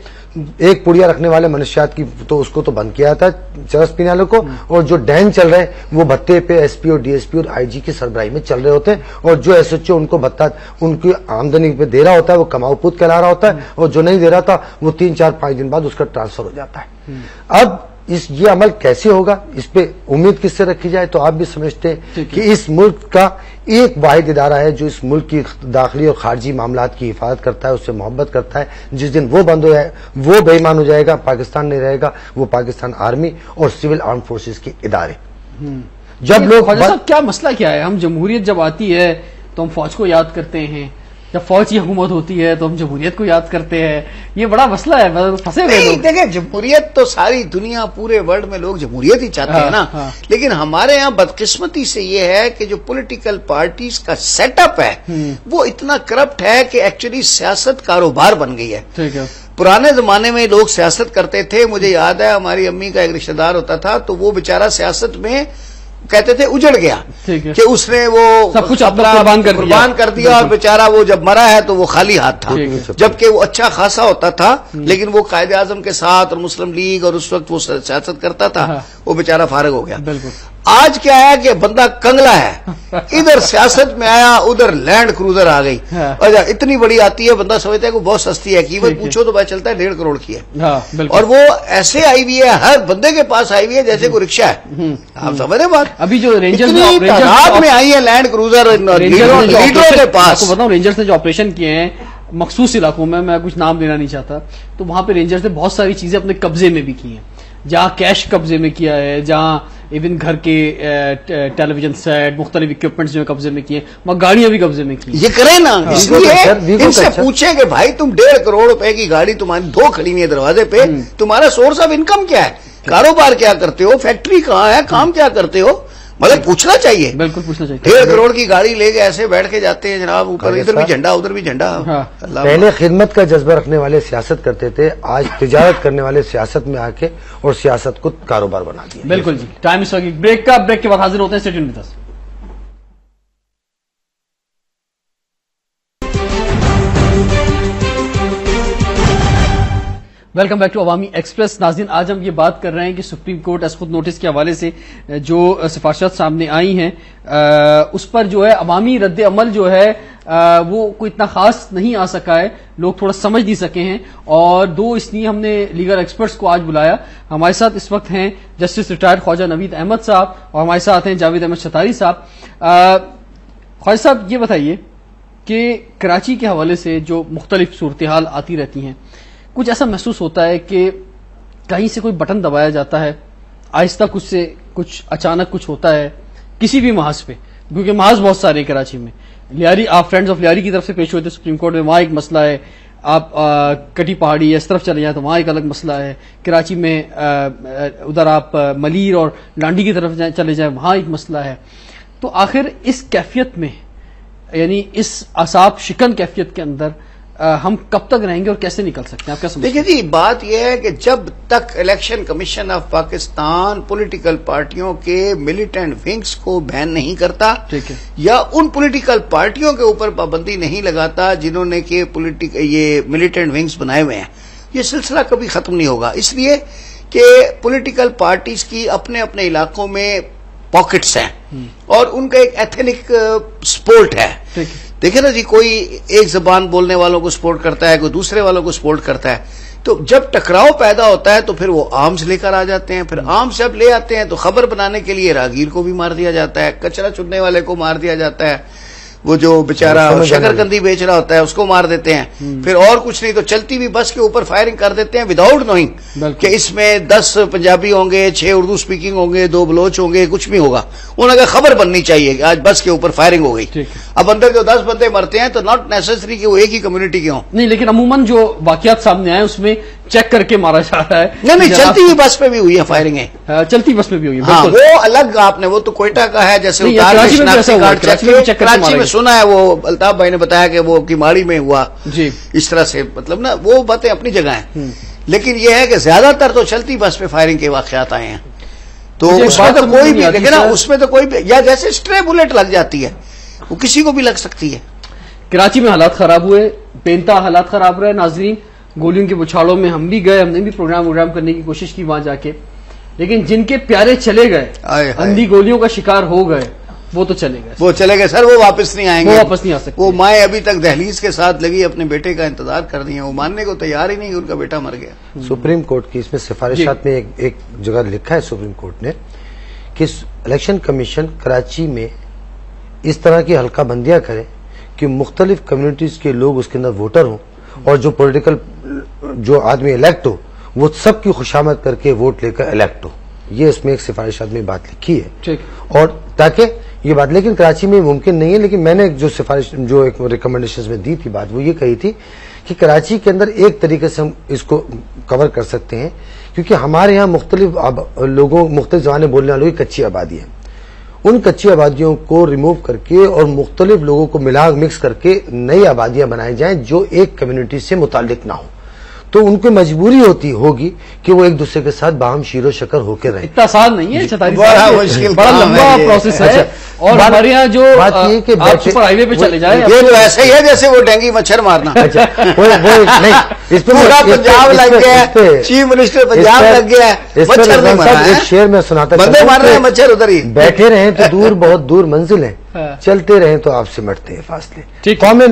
ایک پڑیا رکھنے والے منشیات کی تو اس کو تو بند کیا تھا چرس پینے والوں کو، اور جو ڈین چل رہے ہیں وہ بھتے پہ ایس پی اور ڈی ایس پی اور آئی جی کی سربراہی میں چل رہے ہوتے ہیں، اور جو ایس ایچ او ان کو بھتا ان کی آمدنی پہ دے رہا ہوتا ہے وہ کماؤ پوت کہلا رہا ہوتا ہے، اور جو نہیں دے رہا تھا وہ 3-4-5 دن بعد اس کا ٹرانسفر ہو جاتا ہے۔ اب یہ عمل کیسے ہوگا، اس پہ امید کس سے رکھی جائے؟ تو آپ بھی سمجھتے ہیں کہ اس ملک کا ایک واحد ادارہ ہے جو اس ملک کی داخلی اور خارجی معاملات کی حفاظت کرتا ہے، اس سے محبت کرتا ہے۔ جس دن وہ بند ہو جائے وہ بے ایمان ہو جائے گا، پاکستان نہیں رہے گا، وہ پاکستان آرمی اور سول آرم فورسز کے ادارے۔ جب لوگ کیا مسئلہ کیا ہے؟ ہم جمہوریت جب آتی ہے تو ہم فوج کو یاد کرتے ہیں، جب فوج کی حکومت ہوتی ہے تو ہم جمہوریت کو یاد کرتے ہیں، یہ بڑا مسئلہ ہے، پھنسے ہوئے لوگ۔ دیکھیں جمہوریت تو ساری دنیا پورے ورلڈ میں لوگ جمہوریت ہی چاہتے ہیں نا، لیکن ہمارے یہاں بدقسمتی سے یہ ہے کہ جو پولیٹیکل پارٹیز کا سیٹ اپ ہے وہ اتنا کرپٹ ہے کہ ایکچولی سیاست کاروبار بن گئی ہے۔ پرانے زمانے میں لوگ سیاست کرتے تھے، مجھے یاد ہے ہماری امی کا ایک رشتہ دار ہوتا تھا تو وہ بیچارہ سیاست میں کہتے تھے اجڑ گیا کہ اس نے وہ سب کچھ اپنا قربان کر دیا، اور بیچارہ وہ جب مرا ہے تو وہ خالی ہاتھ تھا، جبکہ وہ اچھا خاصا ہوتا تھا، لیکن وہ قائد اعظم کے ساتھ اور مسلم لیگ اور اس وقت وہ سیاست کرتا تھا، وہ بیچارہ فارغ ہو گیا۔ آج کیا ہے کہ بندہ کنگلا ہے، ادھر سیاست میں آیا ادھر لینڈ کروزر آ گئی، اور اتنی بڑی آتی ہے بندہ سمجھتا ہے کہ بہت سستی ہے، قیمت پوچھو تو پتہ چلتا ہے 1.5 کروڑ کی ہے، اور وہ ایسے آئی ہوئی ہے ہر بندے کے پاس آئی ہوئی ہے جیسے کوئی رکشہ ہے۔ آپ سمجھ رہے بات؟ ابھی جو رینجرز میں آئی ہے لینڈ کروزر لیڈروں کے پاس، آپ کو بتاؤں رینجرز نے جو آپریشن کیے ہیں مخصوص علاقوں میں کچھ نام دینا نہیں چاہتا، تو وہاں پہ رینجرز نے بہت ساری چیزیں اپنے قبضے میں بھی کی ہیں، جہاں کیش قبضے میں کیا ہے، جہاں ایون گھر کے ٹیلی ویژن سیٹ مختلف اکوپمنٹس جو قبضے میں کیے، وہاں گاڑیاں بھی قبضے میں کی۔ یہ کریں نا، اس لیے ان سے پوچھیں کہ بھائی تم 1.5 کروڑ روپے کی گاڑی تمہاری 2 کھڑی ہوئی ہے دروازے پہ، تمہارا سورس آف انکم کیا ہے، کاروبار کیا کرتے ہو، فیکٹری کہاں ہے، کام کیا کرتے ہو، مطلب پوچھنا چاہیے، بالکل پوچھنا چاہیے۔ 1.5 کروڑ کی گاڑی لے کے ایسے بیٹھ کے جاتے ہیں جناب، اوپر ادھر بھی جھنڈا ادھر بھی جھنڈا۔ پہلے خدمت کا جذبہ رکھنے والے سیاست کرتے تھے، آج تجارت کرنے والے سیاست میں آ کے اور سیاست کو کاروبار بنا دیا۔ بالکل جی، ٹائم اس وقت بریک کا، بریک کے بعد حاضر ہوتے ہیں، stay tuned with us. Welcome back to Awami express. ناظرین آج ہم یہ بات کر رہے ہیں کہ سپریم کورٹ از خود نوٹس کے حوالے سے جو سفارشات سامنے آئی ہیں اس پر جو ہے عوامی رد عمل جو ہے وہ کوئی اتنا خاص نہیں آ سکا ہے، لوگ تھوڑا سمجھ نہیں سکے ہیں، اور اس لیے ہم نے لیگل ایکسپرٹس کو آج بلایا۔ ہمارے ساتھ اس وقت ہیں جسٹس ریٹائرڈ خواجہ نوید احمد صاحب، اور ہمارے ساتھ ہیں جاوید احمد شتاری صاحب۔ خواجہ صاحب یہ بتائیے کہ کراچی کے حوالے سے جو مختلف صورتحال آتی رہتی ہیں، کچھ ایسا محسوس ہوتا ہے کہ کہیں سے کوئی بٹن دبایا جاتا ہے، آہستہ کچھ اچانک کچھ ہوتا ہے کسی بھی محاذ پہ، کیونکہ محاذ بہت سارے ہیں کراچی میں. لیاری، آپ فرینڈز آف لیاری کی طرف سے پیش ہوئے تھے سپریم کورٹ میں، وہاں ایک مسئلہ ہے. آپ کٹی پہاڑی اس طرف چلے جائیں تو وہاں ایک الگ مسئلہ ہے. کراچی میں ادھر آپ ملیر اور ڈانڈی کی طرف چلے جائیں وہاں ایک مسئلہ ہے. تو آخر اس کیفیت میں، یعنی اس اعصاب شکن کیفیت کے اندر ہم کب تک رہیں گے اور کیسے نکل سکتے ہیں؟ آپ کیا سمجھتے ہیں؟ دیکھیں جی، بات یہ ہے کہ جب تک election commission of Pakistan political پارٹیوں کے ملیٹنٹ ونگز کو بین نہیں کرتا یا ان پولیٹیکل پارٹیوں کے اوپر پابندی نہیں لگاتا جنہوں نے کہ یہ ملیٹنٹ ونگز بنائے ہوئے ہیں، یہ سلسلہ کبھی ختم نہیں ہوگا. اس لیے کہ پولیٹیکل پارٹیز کی اپنے اپنے علاقوں میں پاکٹس ہیں اور ان کا ایک ایتھنک سپورٹ ہے. دیکھیں نا جی، کوئی ایک زبان بولنے والوں کو سپورٹ کرتا ہے، کوئی دوسرے والوں کو سپورٹ کرتا ہے. تو جب ٹکراؤ پیدا ہوتا ہے تو پھر وہ آرمز لے کر آ جاتے ہیں. پھر آرمز جب لے آتے ہیں تو خبر بنانے کے لیے راہگیر کو بھی مار دیا جاتا ہے، کچرا چننے والے کو مار دیا جاتا ہے، وہ جو بیچارہ شکرکندی بیچ رہا ہوتا ہے اس کو مار دیتے ہیں. پھر اور کچھ نہیں تو چلتی بھی بس کے اوپر فائرنگ کر دیتے ہیں وداؤٹ نوئنگ کہ اس میں 10 پنجابی ہوں گے، 6 اردو سپیکنگ ہوں گے، 2 بلوچ ہوں گے، کچھ بھی ہوگا. انہوں نے خبر بننی چاہیے کہ آج بس کے اوپر فائرنگ ہو گئی. اب اندر جو 10 بندے مرتے ہیں تو ناٹ نیسسری کہ وہ ایک ہی کمیونٹی کے ہوں. نہیں، لیکن عموماً جو واقعات سامنے آئے اس میں چیک کر کے مارا جا رہا ہے. نہیں، چلتی ہوئی بس پہ بھی ہوئی ہے فائرنگیں، چلتی بس میں بھی ہوئی. ہاں، وہ الگ آپ نے، وہ تو کوئٹہ کا ہے. جیسے کراچی میں سنا ہے، وہ الطاف بھائی نے بتایا کہ وہ کیماڑی میں ہوا جی. اس طرح سے مطلب نا وہ باتیں اپنی جگہ ہیں، لیکن یہ ہے کہ زیادہ تر تو چلتی بس پہ فائرنگ کے واقعات آئے ہیں. تو اس میں تو کوئی بھی دیکھے نا، اس میں تو کوئی بھی، یا جیسے اسٹرے بلٹ لگ جاتی ہے وہ کسی کو بھی لگ سکتی ہے. کراچی میں حالات خراب ہوئے، بینتا حالات خراب رہے ناظرین. گولیوں کے بچھاڑوں میں ہم بھی گئے، ہم نے بھی پروگرام کرنے کی کوشش کی وہاں جا کے، لیکن جن کے پیارے چلے گئے، اندھی گولیوں کا شکار ہو گئے، وہ تو چلے گئے. وہ چلے گئے سر، وہ واپس نہیں آئیں گے، وہ واپس نہیں آ سکتے. وہ مائیں ابھی تک دہلیز کے ساتھ لگی اپنے بیٹے کا انتظار کر رہی ہیں، وہ ماننے کو تیار ہی نہیں کہ ان کا بیٹا مر گیا. سپریم کورٹ کی اس میں سفارشات میں ایک جگہ لکھا ہے سپریم کورٹ نے کہ الیکشن کمیشن کراچی میں اس طرح کی حلقہ بندیاں کرے کہ مختلف کمیونٹیز کے لوگ اس کے اندر ووٹر ہوں اور جو پولیٹیکل جو آدمی الیکٹ ہو وہ سب کی خوشامد کر کے ووٹ لے کر الیکٹ ہو. یہ اس میں ایک سفارشات میں بات لکھی ہے. اور تاکہ یہ بات، لیکن کراچی میں ممکن نہیں ہے. لیکن میں نے جو سفارش جو ایک ریکمنڈیشن میں دی تھی بات، وہ یہ کہی تھی کہ کراچی کے اندر ایک طریقے سے ہم اس کو کور کر سکتے ہیں کیونکہ ہمارے یہاں مختلف لوگوں، مختلف زبانیں بولنے والوں کی کچی آبادی ہے. ان کچی آبادیوں کو ریموو کر کے اور مختلف لوگوں کو مکس کر کے نئی آبادیاں بنائی جائیں جو ایک کمیونٹی سے متعلق نہ ہوں. تو ان کی مجبوری ہوگی کہ وہ ایک دوسرے کے ساتھ باہم شیر و شکر ہو کے رہیں. اتنا آسان نہیں ہے، بڑا لمبا پروسیس ہے. اور ہمارے یہاں جو آپ سپر ہائی وے پہ چلے جائیں، یہ تو ایسا ہی ہے جیسے وہ ڈینگی مچھر مارنا. پورا پنجاب لگ گیا، چیف منسٹر پنجاب لگ گیا، مچھر نہیں مارا. ایک شعر میں سناتا بندے مار رہے ہیں، مچھر ادھر ہی. بیٹھے رہیں تو دور بہت دور منزل ہیں، چلتے رہیں تو آپ سے مٹتے ہیں فاصلے. قومیں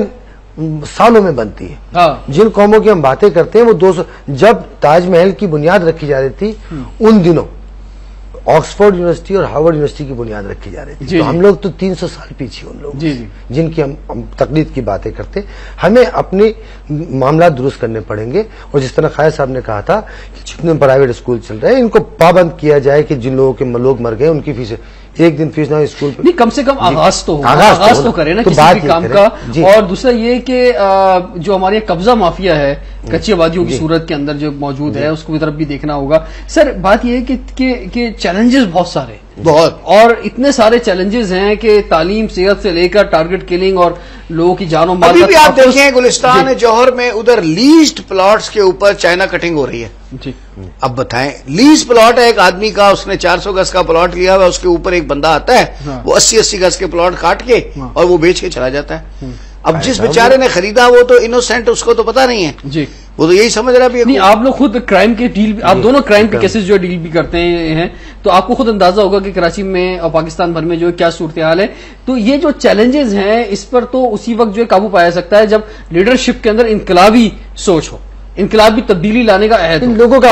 سالوں میں بنتی ہے. جن قوموں کی ہم باتیں کرتے ہیں وہ 200، جب تاج محل کی بنیاد رکھی جا رہی تھی ان دنوں آکسفورڈ یونیورسٹی اور ہارورڈ یونیورسٹی کی بنیاد رکھی جا رہی تھی. تو ہم لوگ تو 300 سال پیچھے ان لوگ جن کی ہم تقلید کی باتیں کرتے. ہمیں اپنے معاملات درست کرنے پڑیں گے. اور جس طرح خیر صاحب نے کہا تھا کہ جتنے پرائیویٹ اسکول چل رہے ہیں ان کو پابند کیا جائے کہ جن لوگوں کے لوگ مر گئے ان کی فیس ایک دن فیس نہ اسکول پہ، نہیں کم سے کم آغاز تو کرے نا کسی بھی کام کا. اور دوسرا یہ کہ جو ہمارے قبضہ مافیا ہے کچی آبادیوں کی صورت کے اندر جو موجود ہے اس کو بھی طرف بھی دیکھنا ہوگا. سر بات یہ ہے کہ چیلنجز بہت سارے، بہت، اور اتنے سارے چیلنجز ہیں کہ تعلیم، صحت سے لے کر ٹارگٹ کلنگ اور لوگوں کی جان و مال. ابھی بھی آپ دیکھیں گلستان جوہر میں ادھر لیزڈ پلاٹس کے اوپر چائنا کٹنگ ہو رہی ہے. جی اب بتائیں، لیز پلاٹ ہے ایک آدمی کا، اس نے 400 گز کا پلاٹ لیا ہوا، اس کے اوپر ایک بندہ آتا ہے، وہ 80 گز کے پلاٹ کاٹ کے اور وہ بیچ کے چلا جاتا ہے. اب جس بیچارے نے خریدا وہ تو انوسینٹ، اس کو تو پتا نہیں ہے جی، وہ تو یہی سمجھ رہا ہے. نہیں، آپ لوگ خود کرائم کے ڈیل، آپ دونوں کرائم کے کیسز جو ڈیل بھی کرتے ہیں تو آپ کو خود اندازہ ہوگا کہ کراچی میں اور پاکستان بھر میں جو کیا صورتحال ہے. تو یہ جو چیلنجز ہیں اس پر تو اسی وقت جو ہے قابو پایا سکتا ہے جب لیڈرشپ کے اندر انقلابی سوچ ہو، انقلابی تبدیلی لانے کا عہد. ان لوگوں کا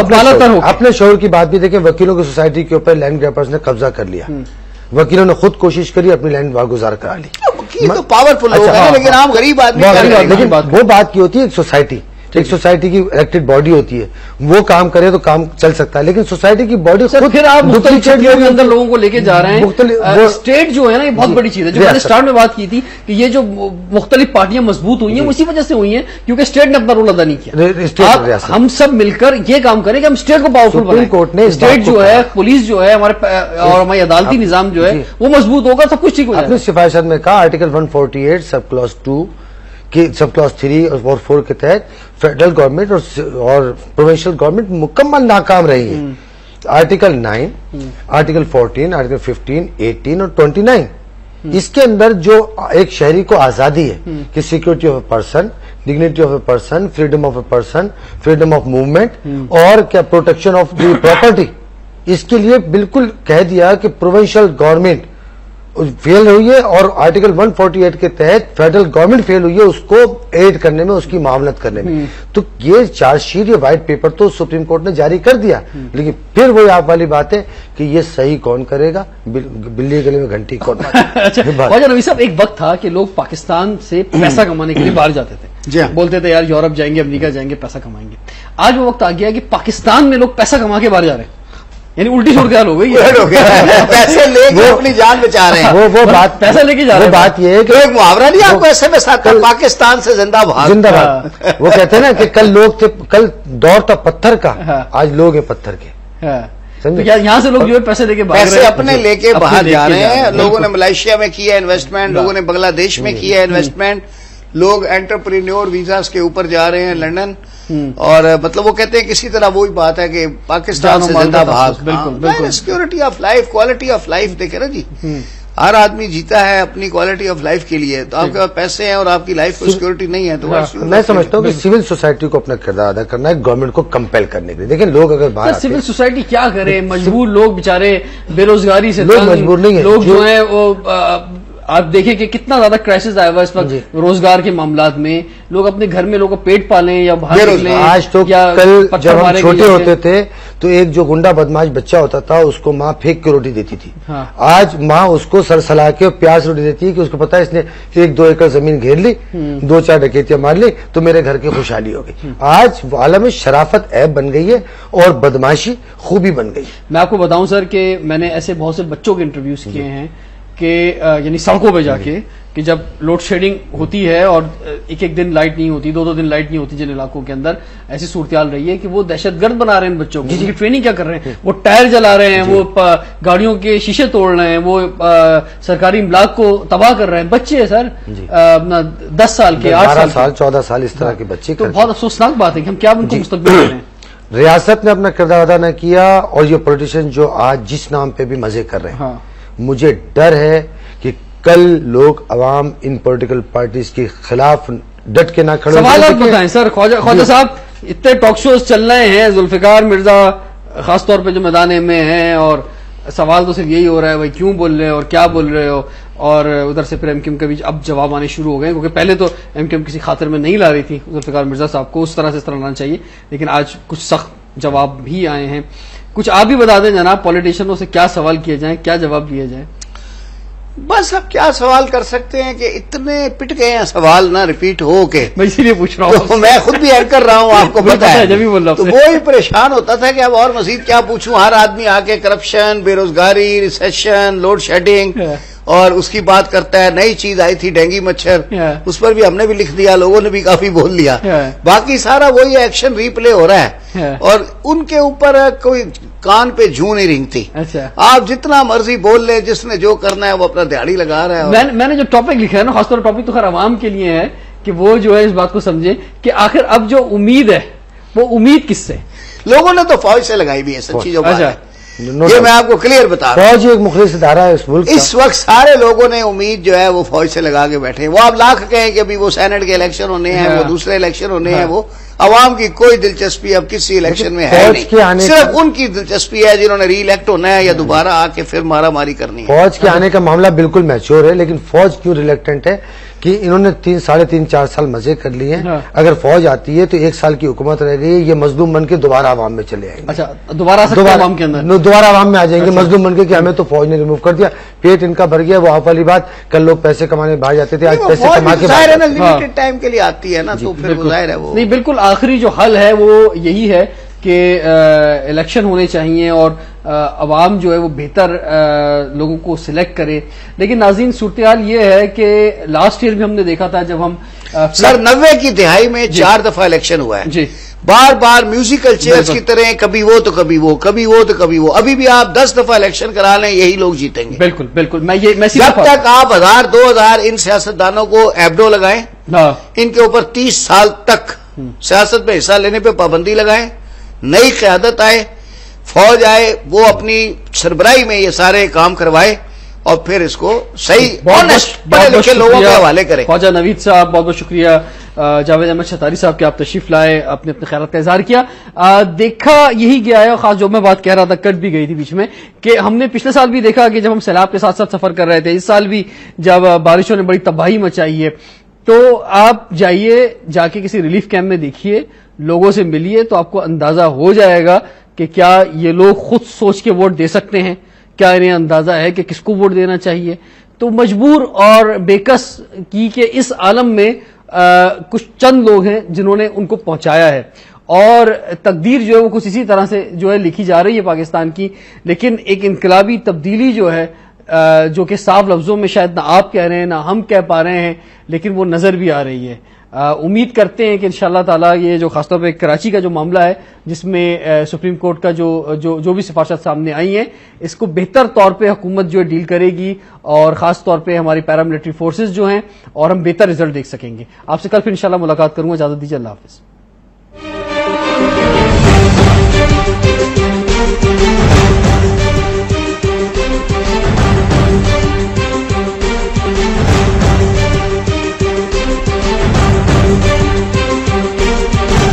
اپنے شعور کی بات بھی دیکھیں. وکیلوں کی سوسائٹی کے اوپر لینڈ گریپرز نے قبضہ کر لیا، وکیلوں نے خود کوشش کری اپنی لینڈ واگزار کرا لی. وکیل تو پاورفل لوگ ہیں لیکن عام غریب آدمی لیکن وہ بات کی ہوتی ہے ایک سوسائٹی کی الیکٹڈ باڈی ہوتی ہے, وہ کام کرے تو کام چل سکتا ہے, لیکن سوسائٹی کی باڈی خود پھر آپ مختلف اندر لوگوں کو لے کے جا رہے ہیں. اسٹیٹ جو ہے نا یہ بہت بڑی چیز ہے, جو میں نے اسٹارٹ میں بات کی تھی کہ یہ جو مختلف پارٹیاں مضبوط ہوئی ہیں اسی وجہ سے ہوئی ہیں کیونکہ اسٹیٹ نے اپنا رول ادا نہیں کیا. ہم سب مل کر یہ کام کریں کہ ہم اسٹیٹ کو پاورفل بنائیں. اسٹیٹ جو ہے, پولیس جو ہے ہمارے اور ہماری عدالتی نظام جو ہے وہ مضبوط ہوگا, سب کچھ ٹھیک ہو جائے گا. سفارشات میں کہا article 148 sub class 2 sub class 3 اور 4 کے تحت فیڈرل گورنمنٹ اور پروونشل گورنمنٹ مکمل ناکام رہی ہے. آرٹیکل 9, آرٹیکل 14, آرٹیکل 15, 18 اور 29 اس کے اندر جو ایک شہری کو آزادی ہے کہ security of a person, dignity of a person, freedom of a person, freedom of movement اور کیا پروٹیکشن آف دی پراپرٹی, اس کے لیے بالکل کہہ دیا کہ پروونشل گورنمنٹ فیل ہوئی ہے اور آرٹیکل 148 کے تحت فیڈرل گورنمنٹ فیل ہوئی ہے اس کو ایڈ کرنے میں, اس کی معاملت کرنے میں. تو یہ چارج شیٹ, یہ وائٹ پیپر تو سپریم کورٹ نے جاری کر دیا, لیکن پھر وہی آپ والی بات ہے کہ یہ صحیح کون کرے گا, بلی گلے میں گھنٹی کون. خواجہ نبی صاحب, ایک وقت تھا کہ لوگ پاکستان سے پیسہ کمانے کے لیے باہر جاتے تھے, بولتے تھے یار یورپ جائیں گے, امریکہ جائیں گے, پیسہ کمائیں گے. آج وہ وقت آ گیا کہ پاکستان میں لوگ پیسہ کما کے باہر جا رہے ہیں, یعنی الٹی چھوڑ کے حال ہو گئی, پیسے لے کے اپنی جان بچا رہے ہیں. وہ بات پیسہ لے کے جا رہے ہیں. بات یہ ہے کہ ایک محاورہ نہیں آپ کو ایسے میں ساتھ پاکستان سے زندہ بھاگ. وہ کہتے ہیں نا کہ کل لوگ تھے, کل دور تھا پتھر کا, آج لوگ ہیں پتھر کے. یہاں سے لوگ جو ہے پیسے لے کے پیسے اپنے لے کے باہر جا رہے ہیں. لوگوں نے ملائیشیا میں کیا انویسٹمنٹ, لوگوں نے بنگلہ دیش میں کیا انویسٹمنٹ, لوگ انٹرپرینیور ویزاز کے اوپر جا رہے ہیں لنڈن, اور مطلب وہ کہتے ہیں کسی طرح وہی بات ہے کہ پاکستان سے زندہ بھاگ. بالکل security of life, quality of life دیکھے نا جی, ہر آدمی جیتا ہے اپنی کوالٹی آف لائف کے لیے. تو آپ کے پاس پیسے ہیں اور آپ کی لائف کو سیکورٹی نہیں ہے تو میں سمجھتا ہوں کہ سول سوسائٹی کو اپنا کردار ادا کرنا ہے گورنمنٹ کو کمپیل کرنے کے لیے. دیکھیں لوگ اگر باہر سول سوسائٹی کیا کرے, مجبور لوگ بیچارے بے روزگاری سے, لوگ مجبور نہیں ہیں, لوگ جو ہیں وہ آپ دیکھیں کہ کتنا زیادہ کرائسس آیا ہوا اس وقت روزگار کے معاملات میں. لوگ اپنے گھر میں لوگوں کو پیٹ پالیں یا باہر نکلیں. آج تو کل جب ہم چھوٹے ہوتے تھے تو ایک جو گنڈا بدماش بچہ ہوتا تھا اس کو ماں پھینک کے روٹی دیتی تھی. آج ماں اس کو سر سلا کے پیاز روٹی دیتی ہے کہ اس کو پتا ہے اس نے 1-2 ایکڑ زمین گھیر لی, 2-4 ڈکیتیاں مار لی تو میرے گھر کی خوشحالی ہو گئی. آج عالم شرافت عیب بن گئی ہے اور بدماشی خوبی بن گئی. میں آپ کو بتاؤں سر کہ میں نے ایسے بہت سے بچوں کے انٹرویوز کیے ہیں کہ یعنی سڑکوں پہ جا کے کہ جب لوڈ شیڈنگ ہوتی ہے اور ایک دن لائٹ نہیں ہوتی, 2 دن لائٹ نہیں ہوتی, جن علاقوں کے اندر ایسی صورتحال رہی ہے کہ وہ دہشت گرد بنا رہے ہیں بچوں کو. ان کی ٹریننگ کیا کر رہے ہیں, وہ ٹائر جلا رہے ہیں, وہ گاڑیوں کے شیشے توڑ رہے ہیں, وہ سرکاری املاک کو تباہ کر رہے ہیں. بچے ہیں سر 10 سال کے, 8 سال 14 سال اس طرح کے بچے. تو بہت افسوسناک بات ہے کہ ہم کیا ان کو مستقبل دے رہے ہیں. ریاست نے اپنا کردار ادا نہ کیا اور یہ پولیٹیشین جو آج جس نام پہ بھی مزے کر رہے ہیں, مجھے ڈر ہے کہ کل لوگ عوام ان پولیٹیکل پارٹیز کے خلاف ڈٹ کے نہ کھڑے. سوالات بتائیں سر. خواجہ صاحب, اتنے ٹاک شوز چل رہے ہیں, ذوالفقار مرزا خاص طور پہ جو میدان میں ہیں, اور سوال تو صرف یہی ہو رہا ہے بھائی کیوں بول رہے ہو اور کیا بول رہے ہو, اور ادھر سے پھر ایم کیو ایم کے بیچ اب جواب آنے شروع ہو گئے, کیونکہ پہلے تو ایم کیو ایم کسی خاطر میں نہیں لا رہی تھی ذوالفقار مرزا صاحب کو, اس طرح لانا چاہیے, لیکن آج کچھ سخت جواب بھی آئے ہیں. کچھ آپ بھی بتا دیں جناب, پولیٹیشینوں سے کیا سوال کیے جائیں, کیا جواب دیے جائیں؟ بس اب کیا سوال کر سکتے ہیں کہ اتنے پٹ گئے ہیں سوال نہ ریپیٹ ہو کے. میں اسی لیے پوچھ رہا ہوں, میں خود بھی ایڈ کر رہا ہوں, آپ کو پتا ہے جب بھی بول رہا تو وہی پریشان ہوتا تھا کہ اب اور مزید کیا پوچھوں. ہر آدمی آ کے کرپشن, بے روزگاری, ریسیشن, لوڈ شیڈنگ اور اس کی بات کرتا ہے. نئی چیز آئی تھی ڈینگی مچھر, اس پر بھی ہم نے بھی لکھ دیا, لوگوں نے بھی کافی بول لیا. باقی سارا وہی ایکشن ریپلے ہو رہا ہے اور ان کے اوپر کوئی کان پہ جوں نہیں رینگتی. آپ جتنا مرضی بول لیں, جس نے جو کرنا ہے وہ اپنا دیہڑی لگا رہا ہے. میں نے جو ٹاپک لکھا ہے نا, خاص طور پر ٹاپک تو خیر عوام کے لیے ہے کہ وہ جو ہے اس بات کو سمجھے کہ آخر اب جو امید ہے وہ امید کس سے. لوگوں نے تو فوج سے لگائی بھی ہے سچی جو بات ہے, یہ میں آپ کو کلیئر بتا رہا ہوں. فوج ایک مخلص ادارہ ہے اس ملک کا. اس وقت سارے لوگوں نے امید جو ہے وہ فوج سے لگا کے بیٹھے. وہ آپ لاکھ کہیں کہ ابھی وہ سینٹ کے الیکشن ہونے ہیں, وہ دوسرے الیکشن ہونے ہیں, وہ عوام کی کوئی دلچسپی اب کسی الیکشن میں ہے نہیں، صرف ان کی دلچسپی ہے جنہوں نے ری الیکٹ ہونا ہے یا دوبارہ آ کے پھر مارا ماری کرنی ہے۔ فوج کے آنے کا معاملہ بالکل میچور ہے، لیکن فوج کیوں ریلیکٹنٹ ہے کہ انہوں نے 3.5-4 سال مزے کر لیے ہیں، اگر فوج آتی ہے تو 1 سال کی حکومت رہ گئی، یہ مظلوم بن کے دوبارہ عوام میں چلے آئیں گے۔ اچھا دوبارہ عوام کے اندر دوبارہ عوام میں آ جائیں گے مظلوم بن کے کہ ہمیں تو فوج نے ریموو کر دیا، پیٹ ان کا بھر گیا۔ وہ آپ والی بات، کل لوگ پیسے کمانے باہر جاتے تھے، آج پیسے کما کے ظاہر ہے نا لمیٹڈ ٹائم کے لیے آتی ہے نا، تو پھر ظاہر ہے وہ نہیں، بالکل آخری جو حل ہے وہ یہی ہے کہ الیکشن ہونے چاہیے اور عوام جو ہے وہ بہتر لوگوں کو سلیکٹ کرے۔ لیکن ناظرین صورتحال یہ ہے کہ لاسٹ ایئر بھی ہم نے دیکھا تھا جب ہم سر 90 کی دہائی میں 4 دفعہ الیکشن ہوا ہے جی، بار بار میوزیکل چیئرز کی طرح، کبھی وہ تو کبھی وہ، کبھی وہ تو کبھی وہ۔ ابھی بھی آپ 10 دفعہ الیکشن کرا لیں یہی لوگ جیتیں گے۔ بالکل بالکل، میں جب تک آپ 1000-2000 ان سیاستدانوں کو ایبڈو لگائیں، ان کے اوپر 30 سال تک سیاست میں حصہ لینے پہ پابندی لگائیں، نئی قیادت آئے، فوج آئے، وہ اپنی سربراہی میں یہ سارے کام کروائے اور پھر اس کو صحیح آنےسٹ پڑھے لکھے لوگوں کے حوالے کریں۔ خواجہ نوید صاحب بہت بہت شکریہ، جاوید احمد شتاری صاحب کہ آپ تشریف لائے، اپنے خیالات کا اظہار کیا۔ دیکھا یہی گیا ہے، خاص جو میں بات کہہ رہا تھا کٹ بھی گئی تھی بیچ میں، کہ ہم نے پچھلے سال بھی دیکھا کہ جب ہم سیلاب کے ساتھ ساتھ سفر کر رہے تھے، اس سال بھی جب بارشوں نے بڑی تباہی مچائی ہے، تو آپ جائیے، جا کے کسی ریلیف کیمپ میں دیکھیے، لوگوں سے ملیے، تو آپ کو اندازہ ہو جائے گا کہ کیا یہ لوگ خود سوچ کے ووٹ دے سکتے ہیں، کیا انہیں اندازہ ہے کہ کس کو ووٹ دینا چاہیے۔ تو مجبور اور بےکس کی کہ اس عالم میں کچھ چند لوگ ہیں جنہوں نے ان کو پہنچایا ہے، اور تقدیر جو ہے وہ کچھ اسی طرح سے جو ہے لکھی جا رہی ہے پاکستان کی۔ لیکن ایک انقلابی تبدیلی جو ہے، جو کہ صاف لفظوں میں شاید نہ آپ کہہ رہے ہیں نہ ہم کہہ پا رہے ہیں، لیکن وہ نظر بھی آ رہی ہے۔ امید کرتے ہیں کہ انشاءاللہ تعالیٰ یہ جو خاص طور پہ کراچی کا جو معاملہ ہے، جس میں سپریم کورٹ کا جو بھی سفارشات سامنے آئی ہیں، اس کو بہتر طور پہ حکومت جو ہے ڈیل کرے گی، اور خاص طور پہ ہماری پیراملٹری فورسز جو ہیں، اور ہم بہتر رزلٹ دیکھ سکیں گے۔ آپ سے کل پھر انشاءاللہ ملاقات کروں گا، اجازت دیجیے، اللہ حافظ۔